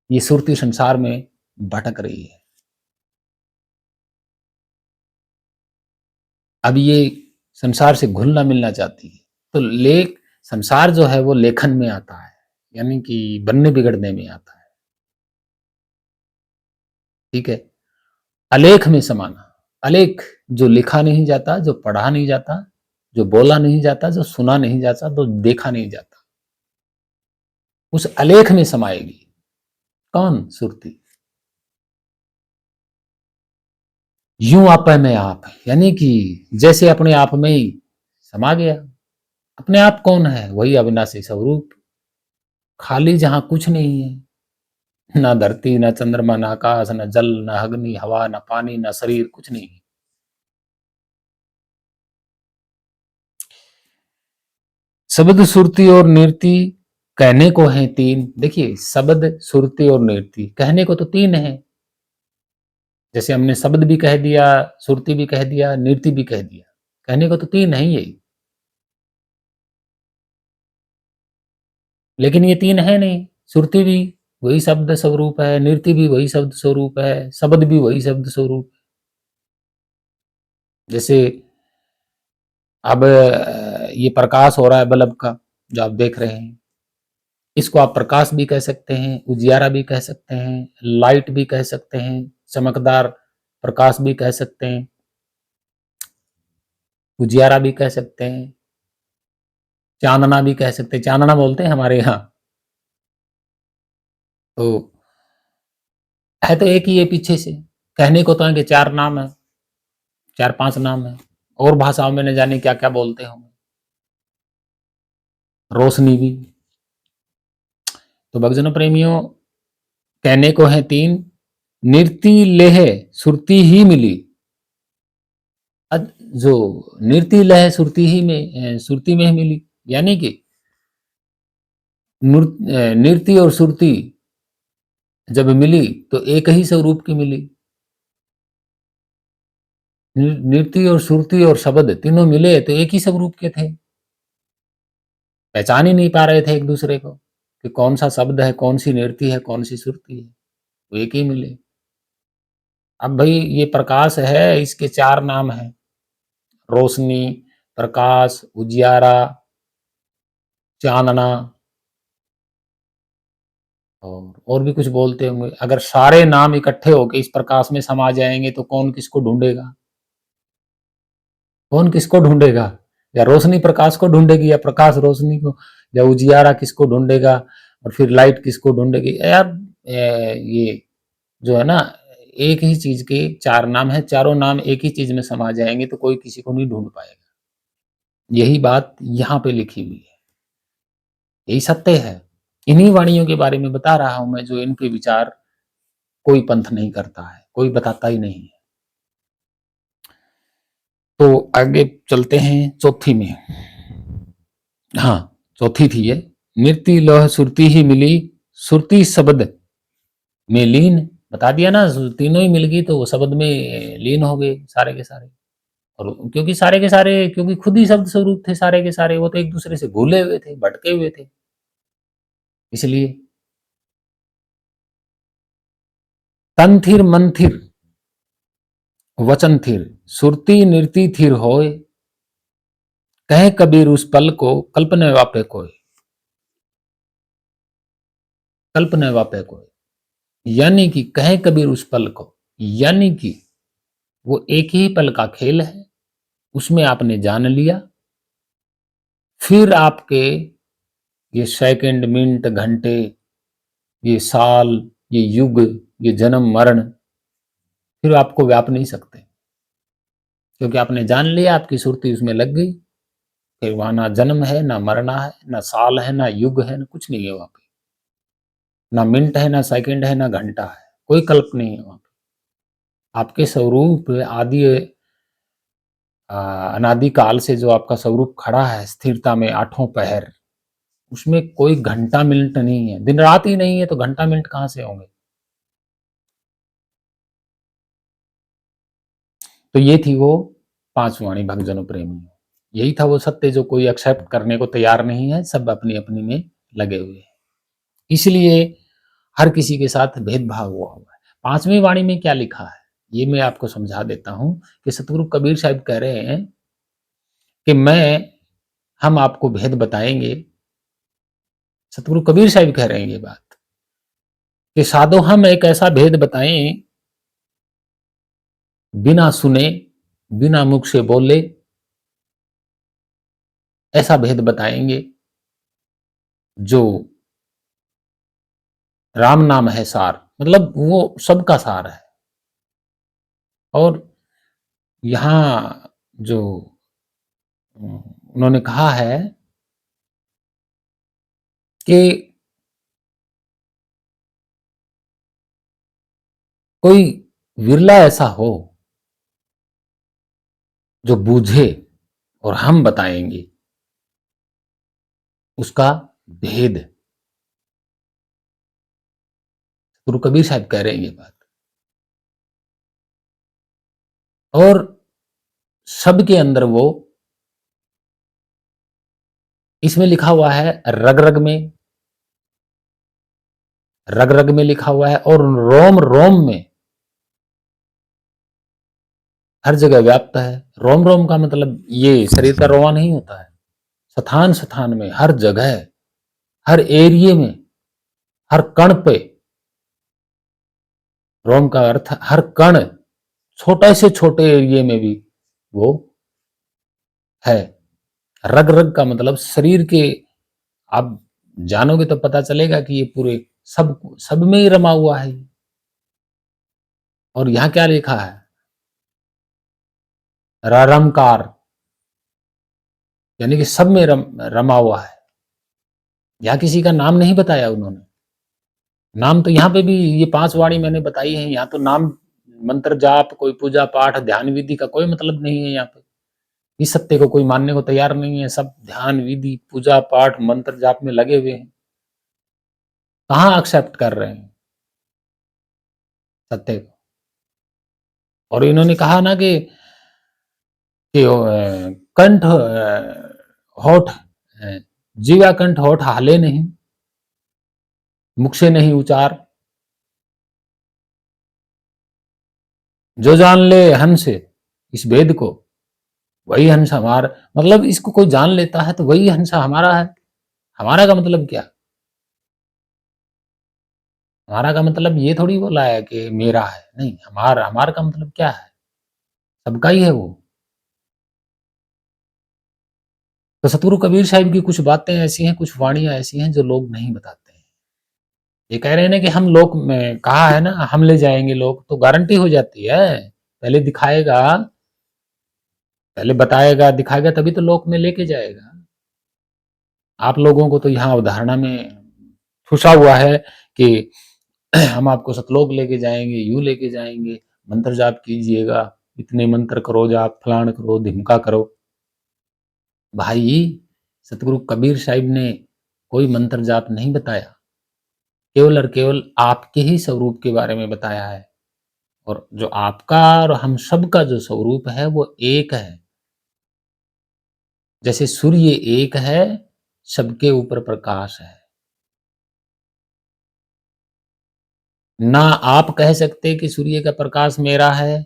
ये सुरती संसार में भटक रही है। अब ये संसार से घुलना मिलना चाहती है, तो लेख, संसार जो है वो लेखन में आता है, यानी कि बनने बिगड़ने में आता है। ठीक है, अलेख में समाना, अलेख जो लिखा नहीं जाता, जो पढ़ा नहीं जाता, जो बोला नहीं जाता, जो सुना नहीं जाता, जो देखा नहीं जाता, उस अलेख में समाएगी। कौन, सुरती। यूं आप में आप, यानी कि जैसे अपने आप में ही समा गया। अपने आप कौन है, वही अविनाशी स्वरूप, खाली जहां कुछ नहीं है, ना धरती, ना चंद्रमा, ना आकाश, ना जल, ना अग्नि, हवा, ना पानी, ना शरीर, कुछ नहीं। शब्द, सुरती और नृति कहने को है तीन। देखिए, शब्द, सुरती और नृति कहने को तो तीन है, जैसे हमने शब्द भी कह दिया, सुरती भी कह दिया, नृति भी कह दिया, कहने को तो तीन है यही, लेकिन ये तीन है नहीं। सुरती भी वही शब्द स्वरूप है, नृति भी वही शब्द स्वरूप है, शब्द भी वही शब्द स्वरूप। जैसे अब ये प्रकाश हो रहा है बल्ब का, जो आप देख रहे हैं, इसको आप प्रकाश भी कह सकते हैं, उजियारा भी कह सकते हैं, लाइट भी कह सकते हैं, चमकदार प्रकाश भी कह सकते हैं, उजियारा भी कह सकते हैं, चांदना भी कह सकते हैं, चांदना बोलते हैं हमारे यहाँ। तो है तो एक ही है पीछे से, कहने को तो है कि चार नाम है, चार पांच नाम है, और भाषाओं में न जाने क्या क्या बोलते होंगे, रोशनी भी। तो भक्तजनों प्रेमियों, कहने को है तीन, निर्ति लेह सुरती ही मिली। जो निर्ति लह सुरती में ही मिली, यानी कि निर्ति और सुरती जब मिली तो एक ही स्वरूप की मिली। निर्ति और सुरती और शब्द तीनों मिले तो एक ही स्वरूप के थे, पहचान ही नहीं पा रहे थे एक दूसरे को कि कौन सा शब्द है, कौन सी निर्ति है, कौन सी सुरती है, वो एक ही मिले। अब भाई ये प्रकाश है, इसके चार नाम हैं, रोशनी, प्रकाश, उजियारा, चांदना, और भी कुछ बोलते होंगे। अगर सारे नाम इकट्ठे होकर इस प्रकाश में समा जाएंगे तो कौन किसको ढूंढेगा? कौन किसको ढूंढेगा? या रोशनी प्रकाश को ढूंढेगी, या प्रकाश रोशनी को, या उजियारा किसको ढूंढेगा, और फिर लाइट किसको ढूंढेगी? यार ये जो है ना, एक ही चीज के चार नाम है, चारों नाम एक ही चीज में समा जाएंगे तो कोई किसी को नहीं ढूंढ पाएगा। यही बात यहाँ पे लिखी हुई है, यही सत्य है। इन्हीं वाणियों के बारे में बता रहा हूं मैं, जो इनके विचार कोई पंथ नहीं करता है, कोई बताता ही नहीं है। तो आगे चलते हैं चौथी में। हाँ, चौथी थी ये, निर्ति लोह सुरती ही मिली, सुरती शब्द में लीन। बता दिया ना, तीनों ही मिल गई तो वो शब्द में लीन हो गए सारे के सारे। और क्योंकि सारे के सारे, क्योंकि खुद ही शब्द स्वरूप थे सारे के सारे, वो तो एक दूसरे से भूले हुए थे, भटके हुए थे, इसलिए। तन थिर मन थिर वचन थिर, सुरती निर्ति थिर होए, कहे कबीर उस पल को कल्पना वापे कोय। कल्पना वापे कोय, यानी कि कहे कबीर उस पल को, यानी कि वो एक ही पल का खेल है, उसमें आपने जान लिया, फिर आपके ये सेकंड, मिनट, घंटे, ये साल, ये युग, ये जन्म मरण फिर आपको व्याप नहीं सकते, क्योंकि आपने जान लिया, आपकी सुरती उसमें लग गई। फिर वहां ना जन्म है, ना मरना है, ना साल है, ना युग है, ना कुछ नहीं है वहां पे, ना मिनट है, ना सेकंड है, ना घंटा है, कोई कल्प नहीं है वहां पे। आपके स्वरूप आदि अनादि काल से जो आपका स्वरूप खड़ा है स्थिरता में, आठों पहर, उसमें कोई घंटा मिनट नहीं है, दिन रात ही नहीं है तो घंटा मिनट कहां से होंगे? तो ये थी वो पांच वाणी भक्तजनों प्रेमी, यही था वो सत्य जो कोई एक्सेप्ट करने को तैयार नहीं है, सब अपनी अपनी में लगे हुए हैं, इसलिए हर किसी के साथ भेदभाव हुआ हुआ है। पांचवी वाणी में क्या लिखा है ये मैं आपको समझा देता हूं, कि सतगुरु कबीर साहब कह रहे हैं कि हम आपको भेद बताएंगे। सतगुरु कबीर साहब कह रहे हैं ये बात कि साधो हम एक ऐसा भेद बताएं, बिना सुने, बिना मुख से बोले, ऐसा भेद बताएंगे जो राम नाम है सार, मतलब वो सबका सार है। और यहां जो उन्होंने कहा है कि कोई विरला ऐसा हो जो बूझे, और हम बताएंगे उसका भेद। गुरु कबीर साहब कह रहे हैं ये बात। और सबके अंदर वो, इसमें लिखा हुआ है रग रग में, रग रग में लिखा हुआ है, और रोम रोम में, हर जगह व्याप्त है। रोम रोम का मतलब ये शरीर का रोमा नहीं होता है, स्थान स्थान में, हर जगह, हर एरिए में, हर कण पे। रोम का अर्थ हर कण, छोटे से छोटे एरिए में भी वो है। रग रग का मतलब शरीर के, आप जानोगे तो पता चलेगा कि ये पूरे सब में ही रमा हुआ है। और यहां क्या लिखा है? ररमकार, यानी कि सब में रमा हुआ है। यहां किसी का नाम नहीं बताया उन्होंने, नाम तो यहाँ पे भी ये 5 वाणी मैंने बताई है, यहाँ तो नाम, मंत्र जाप, कोई पूजा पाठ, ध्यान विधि का कोई मतलब नहीं है यहाँ पे। इस सत्य को कोई मानने को तैयार नहीं है, सब ध्यान विधि, पूजा पाठ, मंत्र जाप में लगे हुए हैं। कहाँ एक्सेप्ट कर रहे हैं सत्य को? और इन्होंने कहा ना कि कंठ होठ जीवा कंठ होठ हाले नहीं, मुख से नहीं उचार, जो जान ले हंस इस वेद को वही हंस हमारा। मतलब इसको कोई जान लेता है तो वही हंस हमारा है। हमारा का मतलब क्या? हमारा का मतलब ये थोड़ी बोला है कि मेरा है, नहीं, हमारा, हमारा का मतलब क्या है? सबका ही है वो। तो सतगुरु कबीर साहिब की कुछ बातें ऐसी हैं, कुछ वाणियां ऐसी हैं जो लोग नहीं बताते हैं। ये कह रहे हैं ना कि हम लोग में कहा है ना, हम ले जाएंगे लोग, तो गारंटी हो जाती है। पहले दिखाएगा, पहले बताएगा, दिखाएगा, तभी तो लोक में लेके जाएगा। आप लोगों को तो यहाँ अवधारणा में ठुसा हुआ है कि हम आपको सतलोक लेके जाएंगे, यूं लेके जाएंगे, मंत्र जाप कीजिएगा, इतने मंत्र करो, जाप फलान करो, धिमका करो। भाई, सतगुरु कबीर साहिब ने कोई मंत्र जाप नहीं बताया, केवल और केवल आपके ही स्वरूप के बारे में बताया है। और जो आपका और हम सब का जो स्वरूप है वो एक है। जैसे सूर्य एक है, सबके ऊपर प्रकाश है। ना आप कह सकते कि सूर्य का प्रकाश मेरा है,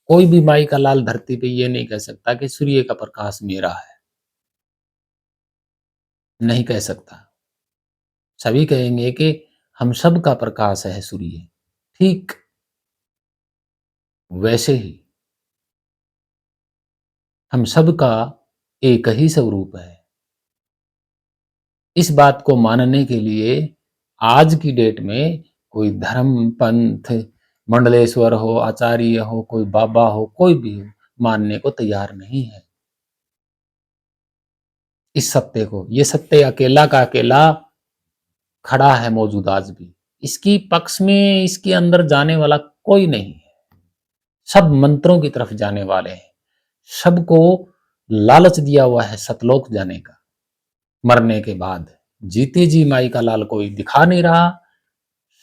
कोई भी माई का लाल धरती पे ये नहीं कह सकता कि सूर्य का प्रकाश मेरा है, नहीं कह सकता। सभी कहेंगे कि हम सब का प्रकाश है सूर्य। ठीक वैसे ही हम सब का एक ही स्वरूप है। इस बात को मानने के लिए आज की डेट में कोई धर्म, पंथ, मंडलेश्वर हो, आचार्य हो, कोई बाबा हो, कोई भी हो, मानने को तैयार नहीं है इस सत्य को। ये सत्य अकेला का अकेला खड़ा है मौजूद आज भी। इसकी पक्ष में, इसके अंदर जाने वाला कोई नहीं है। सब मंत्रों की तरफ जाने वाले हैं। सबको लालच दिया हुआ है सतलोक जाने का। मरने के बाद जीते जी माई का लाल कोई दिखा नहीं रहा।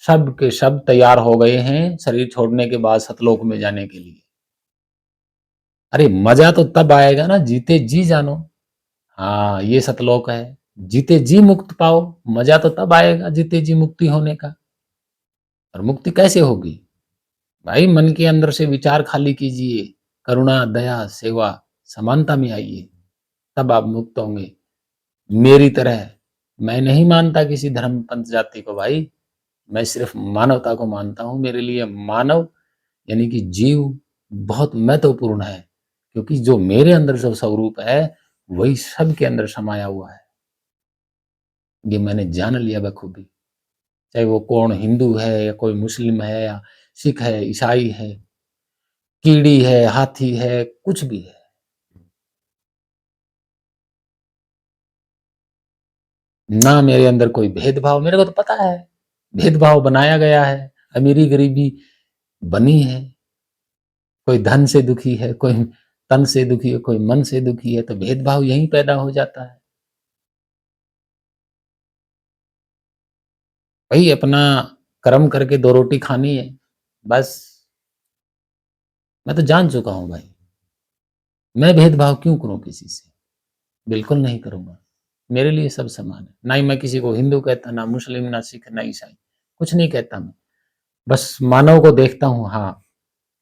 सब के सब तैयार हो गए हैं शरीर छोड़ने के बाद सतलोक में जाने के लिए। अरे मजा तो तब आएगा ना जीते जी जानो, हाँ ये सतलोक है, जीते जी मुक्त पाओ। मजा तो तब आएगा जीते जी मुक्ति होने का। और मुक्ति कैसे होगी भाई? मन के अंदर से विचार खाली कीजिए, करुणा, दया, सेवा, समानता में आइए, तब आप मुक्त होंगे। मेरी तरह मैं नहीं मानता किसी धर्म, पंथ, जाति को भाई। मैं सिर्फ मानवता को मानता हूं। मेरे लिए मानव यानी कि जीव बहुत महत्वपूर्ण है, क्योंकि जो मेरे अंदर जो स्वरूप है वही सबके अंदर समाया हुआ है। ये मैंने जान लिया बखूबी। चाहे वो कौन हिंदू है या कोई मुस्लिम है या सिख है, ईसाई है, कीड़ी है, हाथी है, कुछ भी है। ना मेरे अंदर कोई भेदभाव, मेरे को तो पता है भेदभाव बनाया गया है, अमीरी गरीबी बनी है। कोई धन से दुखी है, कोई तन से दुखी है, कोई मन से दुखी है, तो भेदभाव यहीं पैदा हो जाता है। भाई अपना कर्म करके दो रोटी खानी है बस। मैं तो जान चुका हूं भाई, मैं भेदभाव क्यों करूं किसी से? बिल्कुल नहीं करूंगा। मेरे लिए सब समान है। ना ही मैं किसी को हिंदू कहता, ना मुस्लिम, ना सिख, ना ईसाई, कुछ नहीं कहता मैं। बस मानव को देखता हूं, हाँ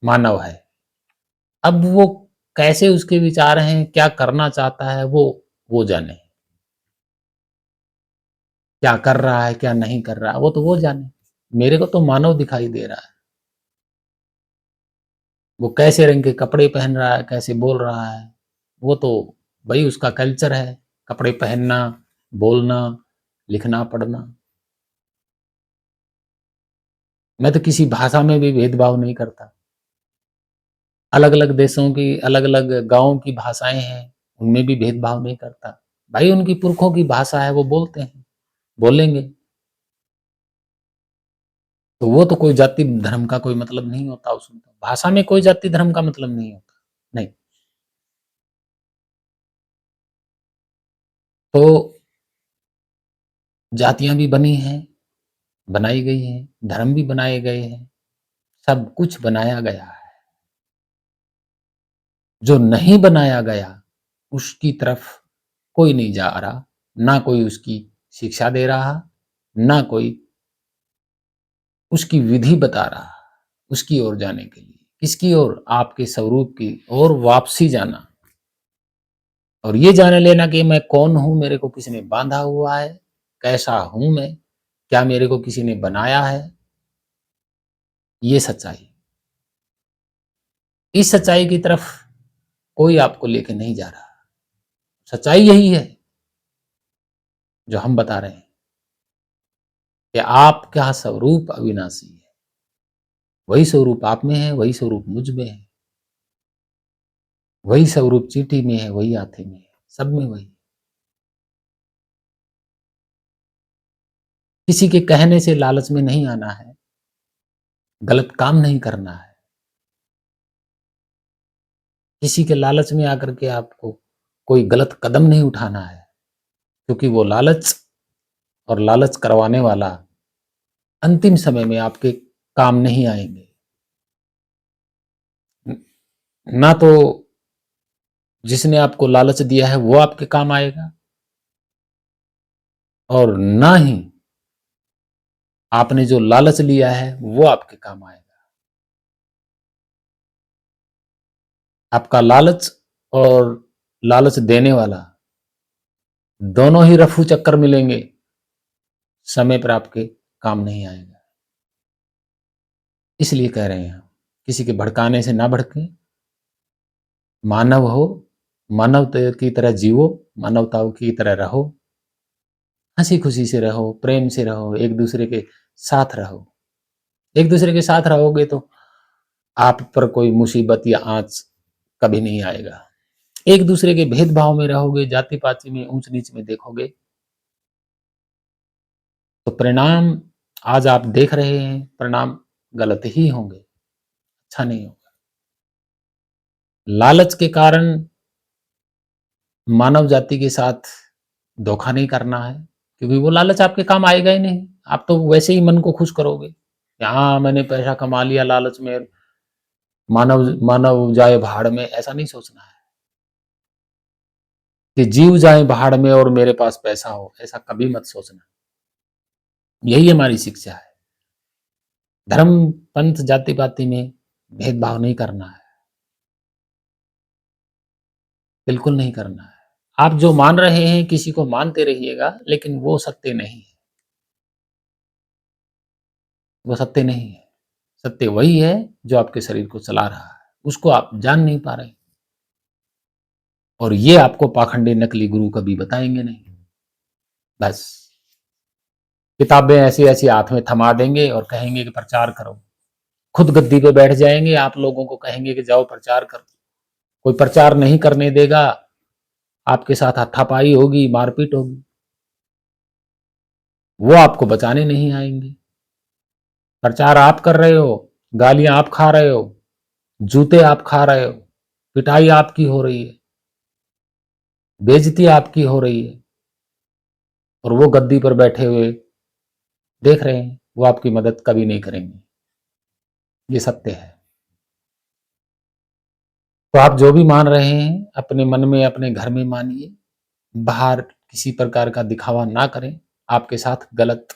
मानव है। अब वो कैसे उसके विचार हैं, क्या करना चाहता है, वो जाने। क्या कर रहा है, क्या नहीं कर रहा है, वो तो वो जाने। मेरे को तो मानव दिखाई दे रहा है। वो कैसे रंग के कपड़े पहन रहा है, कैसे बोल रहा है, वो तो भाई उसका कल्चर है, कपड़े पहनना, बोलना, लिखना, पढ़ना। मैं तो किसी भाषा में भी भेदभाव नहीं करता। अलग अलग देशों की, अलग अलग गांवों की भाषाएं हैं, उनमें भी भेदभाव नहीं करता। भाई उनकी पुरखों की भाषा है, वो बोलते हैं, बोलेंगे। तो वो तो कोई जाति धर्म का कोई मतलब नहीं होता उसमें। भाषा में कोई जाति धर्म का मतलब नहीं होता, नहीं। तो जातियां भी बनी हैं, बनाई गई हैं, धर्म भी बनाए गए हैं, सब कुछ बनाया गया है। जो नहीं बनाया गया उसकी तरफ कोई नहीं जा रहा, ना कोई उसकी शिक्षा दे रहा, ना कोई उसकी विधि बता रहा उसकी ओर जाने के लिए। किसकी ओर? आपके स्वरूप की ओर वापसी जाना, और ये जान लेना कि मैं कौन हूं, मेरे को किसी ने बांधा हुआ है, कैसा हूं मैं, क्या मेरे को किसी ने बनाया है। ये सच्चाई, इस सच्चाई की तरफ कोई आपको लेके नहीं जा रहा। सच्चाई यही है जो हम बता रहे हैं कि आपका स्वरूप अविनाशी है। वही स्वरूप आप में है, वही स्वरूप मुझ में है, वही स्वरूप चींटी में है, वही हाथी में है, सब में वही। किसी के कहने से लालच में नहीं आना है, गलत काम नहीं करना है। किसी के लालच में आकर के आपको कोई गलत कदम नहीं उठाना है, क्योंकि वो लालच और लालच करवाने वाला अंतिम समय में आपके काम नहीं आएंगे। ना तो जिसने आपको लालच दिया है वो आपके काम आएगा, और ना ही आपने जो लालच लिया है वो आपके काम आएगा। आपका लालच और लालच देने वाला दोनों ही रफू चक्कर मिलेंगे, समय पर आपके काम नहीं आएगा। इसलिए कह रहे हैं हम, किसी के भड़काने से ना भड़के, मानव हो, मानवता की तरह जीवो, मानवताओं की तरह रहो, हंसी खुशी से रहो, प्रेम से रहो, एक दूसरे के साथ रहो। एक दूसरे के साथ रहोगे तो आप पर कोई मुसीबत या आंच कभी नहीं आएगा। एक दूसरे के भेदभाव में रहोगे, जाति पाति में, ऊंच नीच में देखोगे, तो परिणाम आज आप देख रहे हैं, परिणाम गलत ही होंगे, अच्छा नहीं होगा। लालच के कारण मानव जाति के साथ धोखा नहीं करना है, क्योंकि वो लालच आपके काम आएगा ही नहीं। आप तो वैसे ही मन को खुश करोगे कि हाँ मैंने पैसा कमा लिया लालच में, मानव मानव जाए भाड़ में, ऐसा नहीं सोचना है कि जीव जाए भाड़ में और मेरे पास पैसा हो, ऐसा कभी मत सोचना। यही हमारी शिक्षा है। धर्म पंथ जाति पाति में भेदभाव नहीं करना है, बिल्कुल नहीं करना है। आप जो मान रहे हैं किसी को मानते रहिएगा, लेकिन वो सत्य नहीं है, वो सत्य नहीं है। सत्य वही है जो आपके शरीर को चला रहा है, उसको आप जान नहीं पा रहे, और ये आपको पाखंडी नकली गुरु कभी बताएंगे नहीं। बस किताबें ऐसी ऐसी हाथ में थमा देंगे और कहेंगे कि प्रचार करो, खुद गद्दी पे बैठ जाएंगे, आप लोगों को कहेंगे कि जाओ प्रचार करो। कोई प्रचार नहीं करने देगा, आपके साथ हाथापाई होगी, मारपीट होगी, वो आपको बचाने नहीं आएंगे। प्रचार आप कर रहे हो, गालियां आप खा रहे हो, जूते आप खा रहे हो, पिटाई आपकी हो रही है, बेइज्जती आपकी हो रही है, और वो गद्दी पर बैठे हुए देख रहे हैं, वो आपकी मदद कभी नहीं करेंगे। ये सत्य है। तो आप जो भी मान रहे हैं अपने मन में, अपने घर में मानिए, बाहर किसी प्रकार का दिखावा ना करें। आपके साथ गलत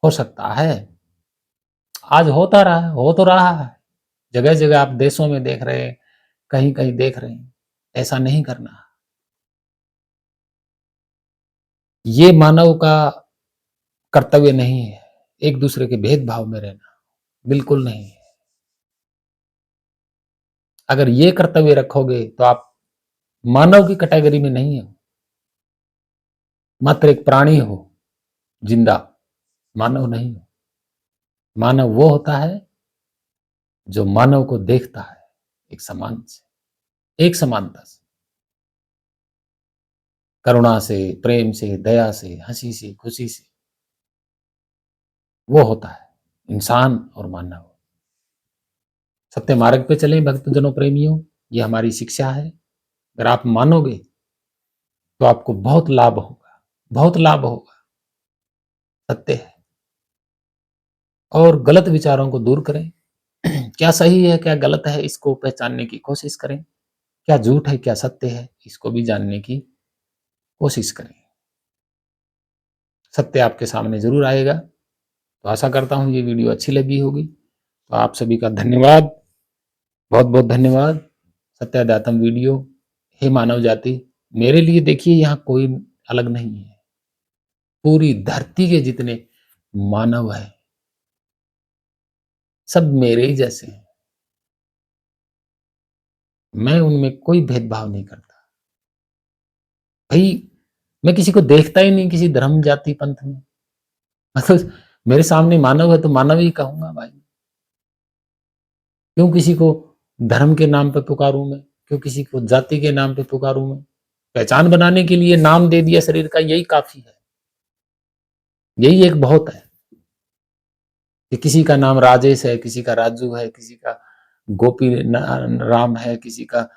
हो सकता है, आज होता रहा है, हो तो रहा है, जगह जगह आप देशों में देख रहे हैं, कहीं कहीं देख रहे हैं। ऐसा नहीं करना। ये मानव का कर्तव्य नहीं है, एक दूसरे के भेदभाव में रहना, बिल्कुल नहीं है। अगर ये कर्तव्य रखोगे तो आप मानव की कैटेगरी में नहीं हो, मात्र एक प्राणी हो, जिंदा, मानव नहीं हो। मानव वो होता है जो मानव को देखता है एक समान से, एक समानता से, करुणा से, प्रेम से, दया से, हंसी से, खुशी से, वो होता है। इंसान और मानव। सत्य मार्ग पे चलें भक्तजनों, प्रेमियों, ये हमारी शिक्षा है। अगर आप मानोगे तो आपको बहुत लाभ होगा, बहुत लाभ होगा। सत्य है। और गलत विचारों को दूर करें। क्या सही है, क्या गलत है, इसको पहचानने की कोशिश करें। क्या झूठ है, क्या सत्य है, इसको भी जानने की कोशिश करें। सत्य आपके सामने जरूर आएगा। तो आशा करता हूँ ये वीडियो अच्छी लगी होगी। तो आप सभी का धन्यवाद, बहुत बहुत धन्यवाद। सत्यादातम वीडियो। हे मानव जाति, मेरे लिए देखिए यहाँ कोई अलग नहीं है। पूरी धरती के जितने मानव है सब मेरे ही जैसे हैं। मैं उनमें कोई भेदभाव नहीं करता भाई। मैं किसी को देखता ही नहीं किसी धर्म जाति पंथ में। मतलब मेरे सामने मानव है तो मानव ही कहूंगा भाई। क्यों किसी को धर्म के नाम पे पुकारूं मैं, क्यों किसी को जाति के नाम पे पुकारूं मैं। पहचान बनाने के लिए नाम दे दिया शरीर का, यही काफी है, यही एक बहुत है। कि किसी का नाम राजेश है, किसी का राजू है, किसी का गोपी राम है, किसी का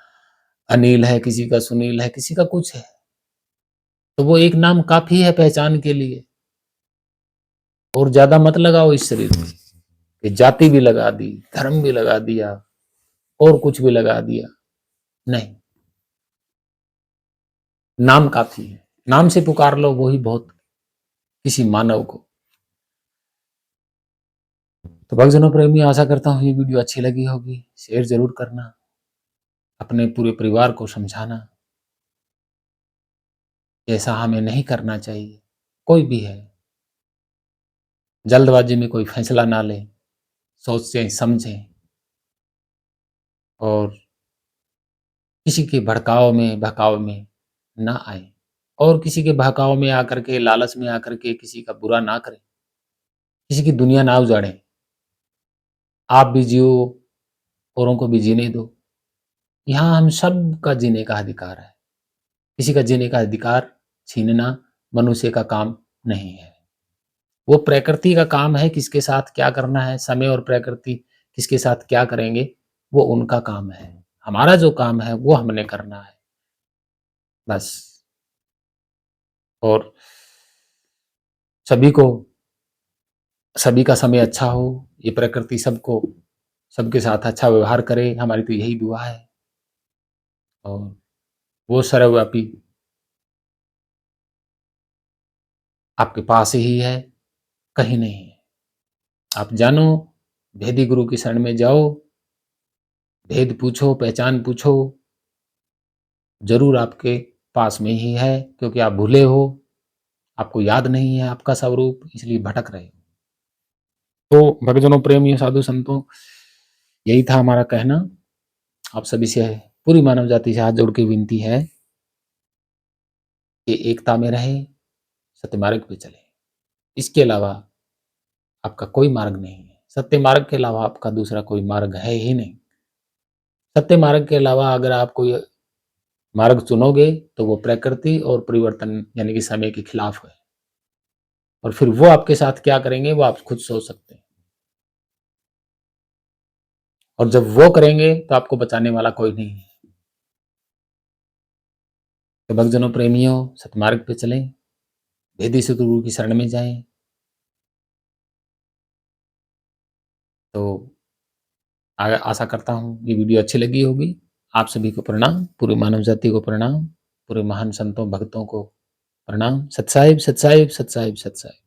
अनिल है, किसी का सुनील है, किसी का कुछ है, तो वो एक नाम काफी है पहचान के लिए। और ज्यादा मत लगाओ इस शरीर में कि जाति भी लगा दी, धर्म भी लगा दिया और कुछ भी लगा दिया। नहीं, नाम काफी है। नाम से पुकार लो, वही बहुत किसी मानव को। तो भक्तजनों, प्रेमी, आशा करता हूँ ये वीडियो अच्छी लगी होगी। शेयर जरूर करना, अपने पूरे परिवार को समझाना ऐसा हमें नहीं करना चाहिए। कोई भी है, जल्दबाजी में कोई फैसला ना ले, सोचें समझें और किसी के बहकाव में ना आए। और किसी के बहकाव में आकर के, लालच में आकर के किसी का बुरा ना करें, किसी की दुनिया ना उजाड़ें। आप भी जियो, औरों को भी जीने दो। यहाँ हम सब का जीने का अधिकार है। किसी का जीने का अधिकार छीनना मनुष्य का काम नहीं है। वो प्रकृति का काम है, किसके साथ क्या करना है, समय और प्रकृति किसके साथ क्या करेंगे, वो उनका काम है। हमारा जो काम है वो हमने करना है बस। और सभी का समय अच्छा हो, ये प्रकृति सबके साथ अच्छा व्यवहार करे, हमारी तो यही दुआ है। और वो सर्वव्यापी आपके पास ही है, कहीं नहीं है। आप जानो, भेदी गुरु की शरण में जाओ, भेद पूछो, पहचान पूछो, जरूर आपके पास में ही है। क्योंकि आप भूले हो, आपको याद नहीं है आपका स्वरूप, इसलिए भटक रहे हो। तो भक्तजनों, प्रेमियों, साधु संतों, यही था हमारा कहना। आप सभी से, पूरी मानव जाति से हाथ जोड़ के विनती है कि एकता में रहे, सत्य मार्ग पे चले। इसके अलावा आपका कोई मार्ग नहीं है। सत्य मार्ग के अलावा आपका दूसरा कोई मार्ग है ही नहीं। सत्य मार्ग के अलावा अगर आप कोई मार्ग चुनोगे तो वो प्रकृति और परिवर्तन यानी कि समय के खिलाफ है। और फिर वो आपके साथ क्या करेंगे वो आप खुद सोच सकते हैं। और जब वो करेंगे तो आपको बचाने वाला कोई नहीं है। तो भक्तजनों, प्रेमियों, सतमार्ग पे चलें, भेदी से गुरु की शरण में जाएं। तो आशा करता हूँ ये वीडियो अच्छी लगी होगी। आप सभी को प्रणाम, पूरे मानव जाति को प्रणाम, पूरे महान संतों भक्तों को प्रणाम। सत साहिब, सत साहिब, सत साहिब, सत साहिब।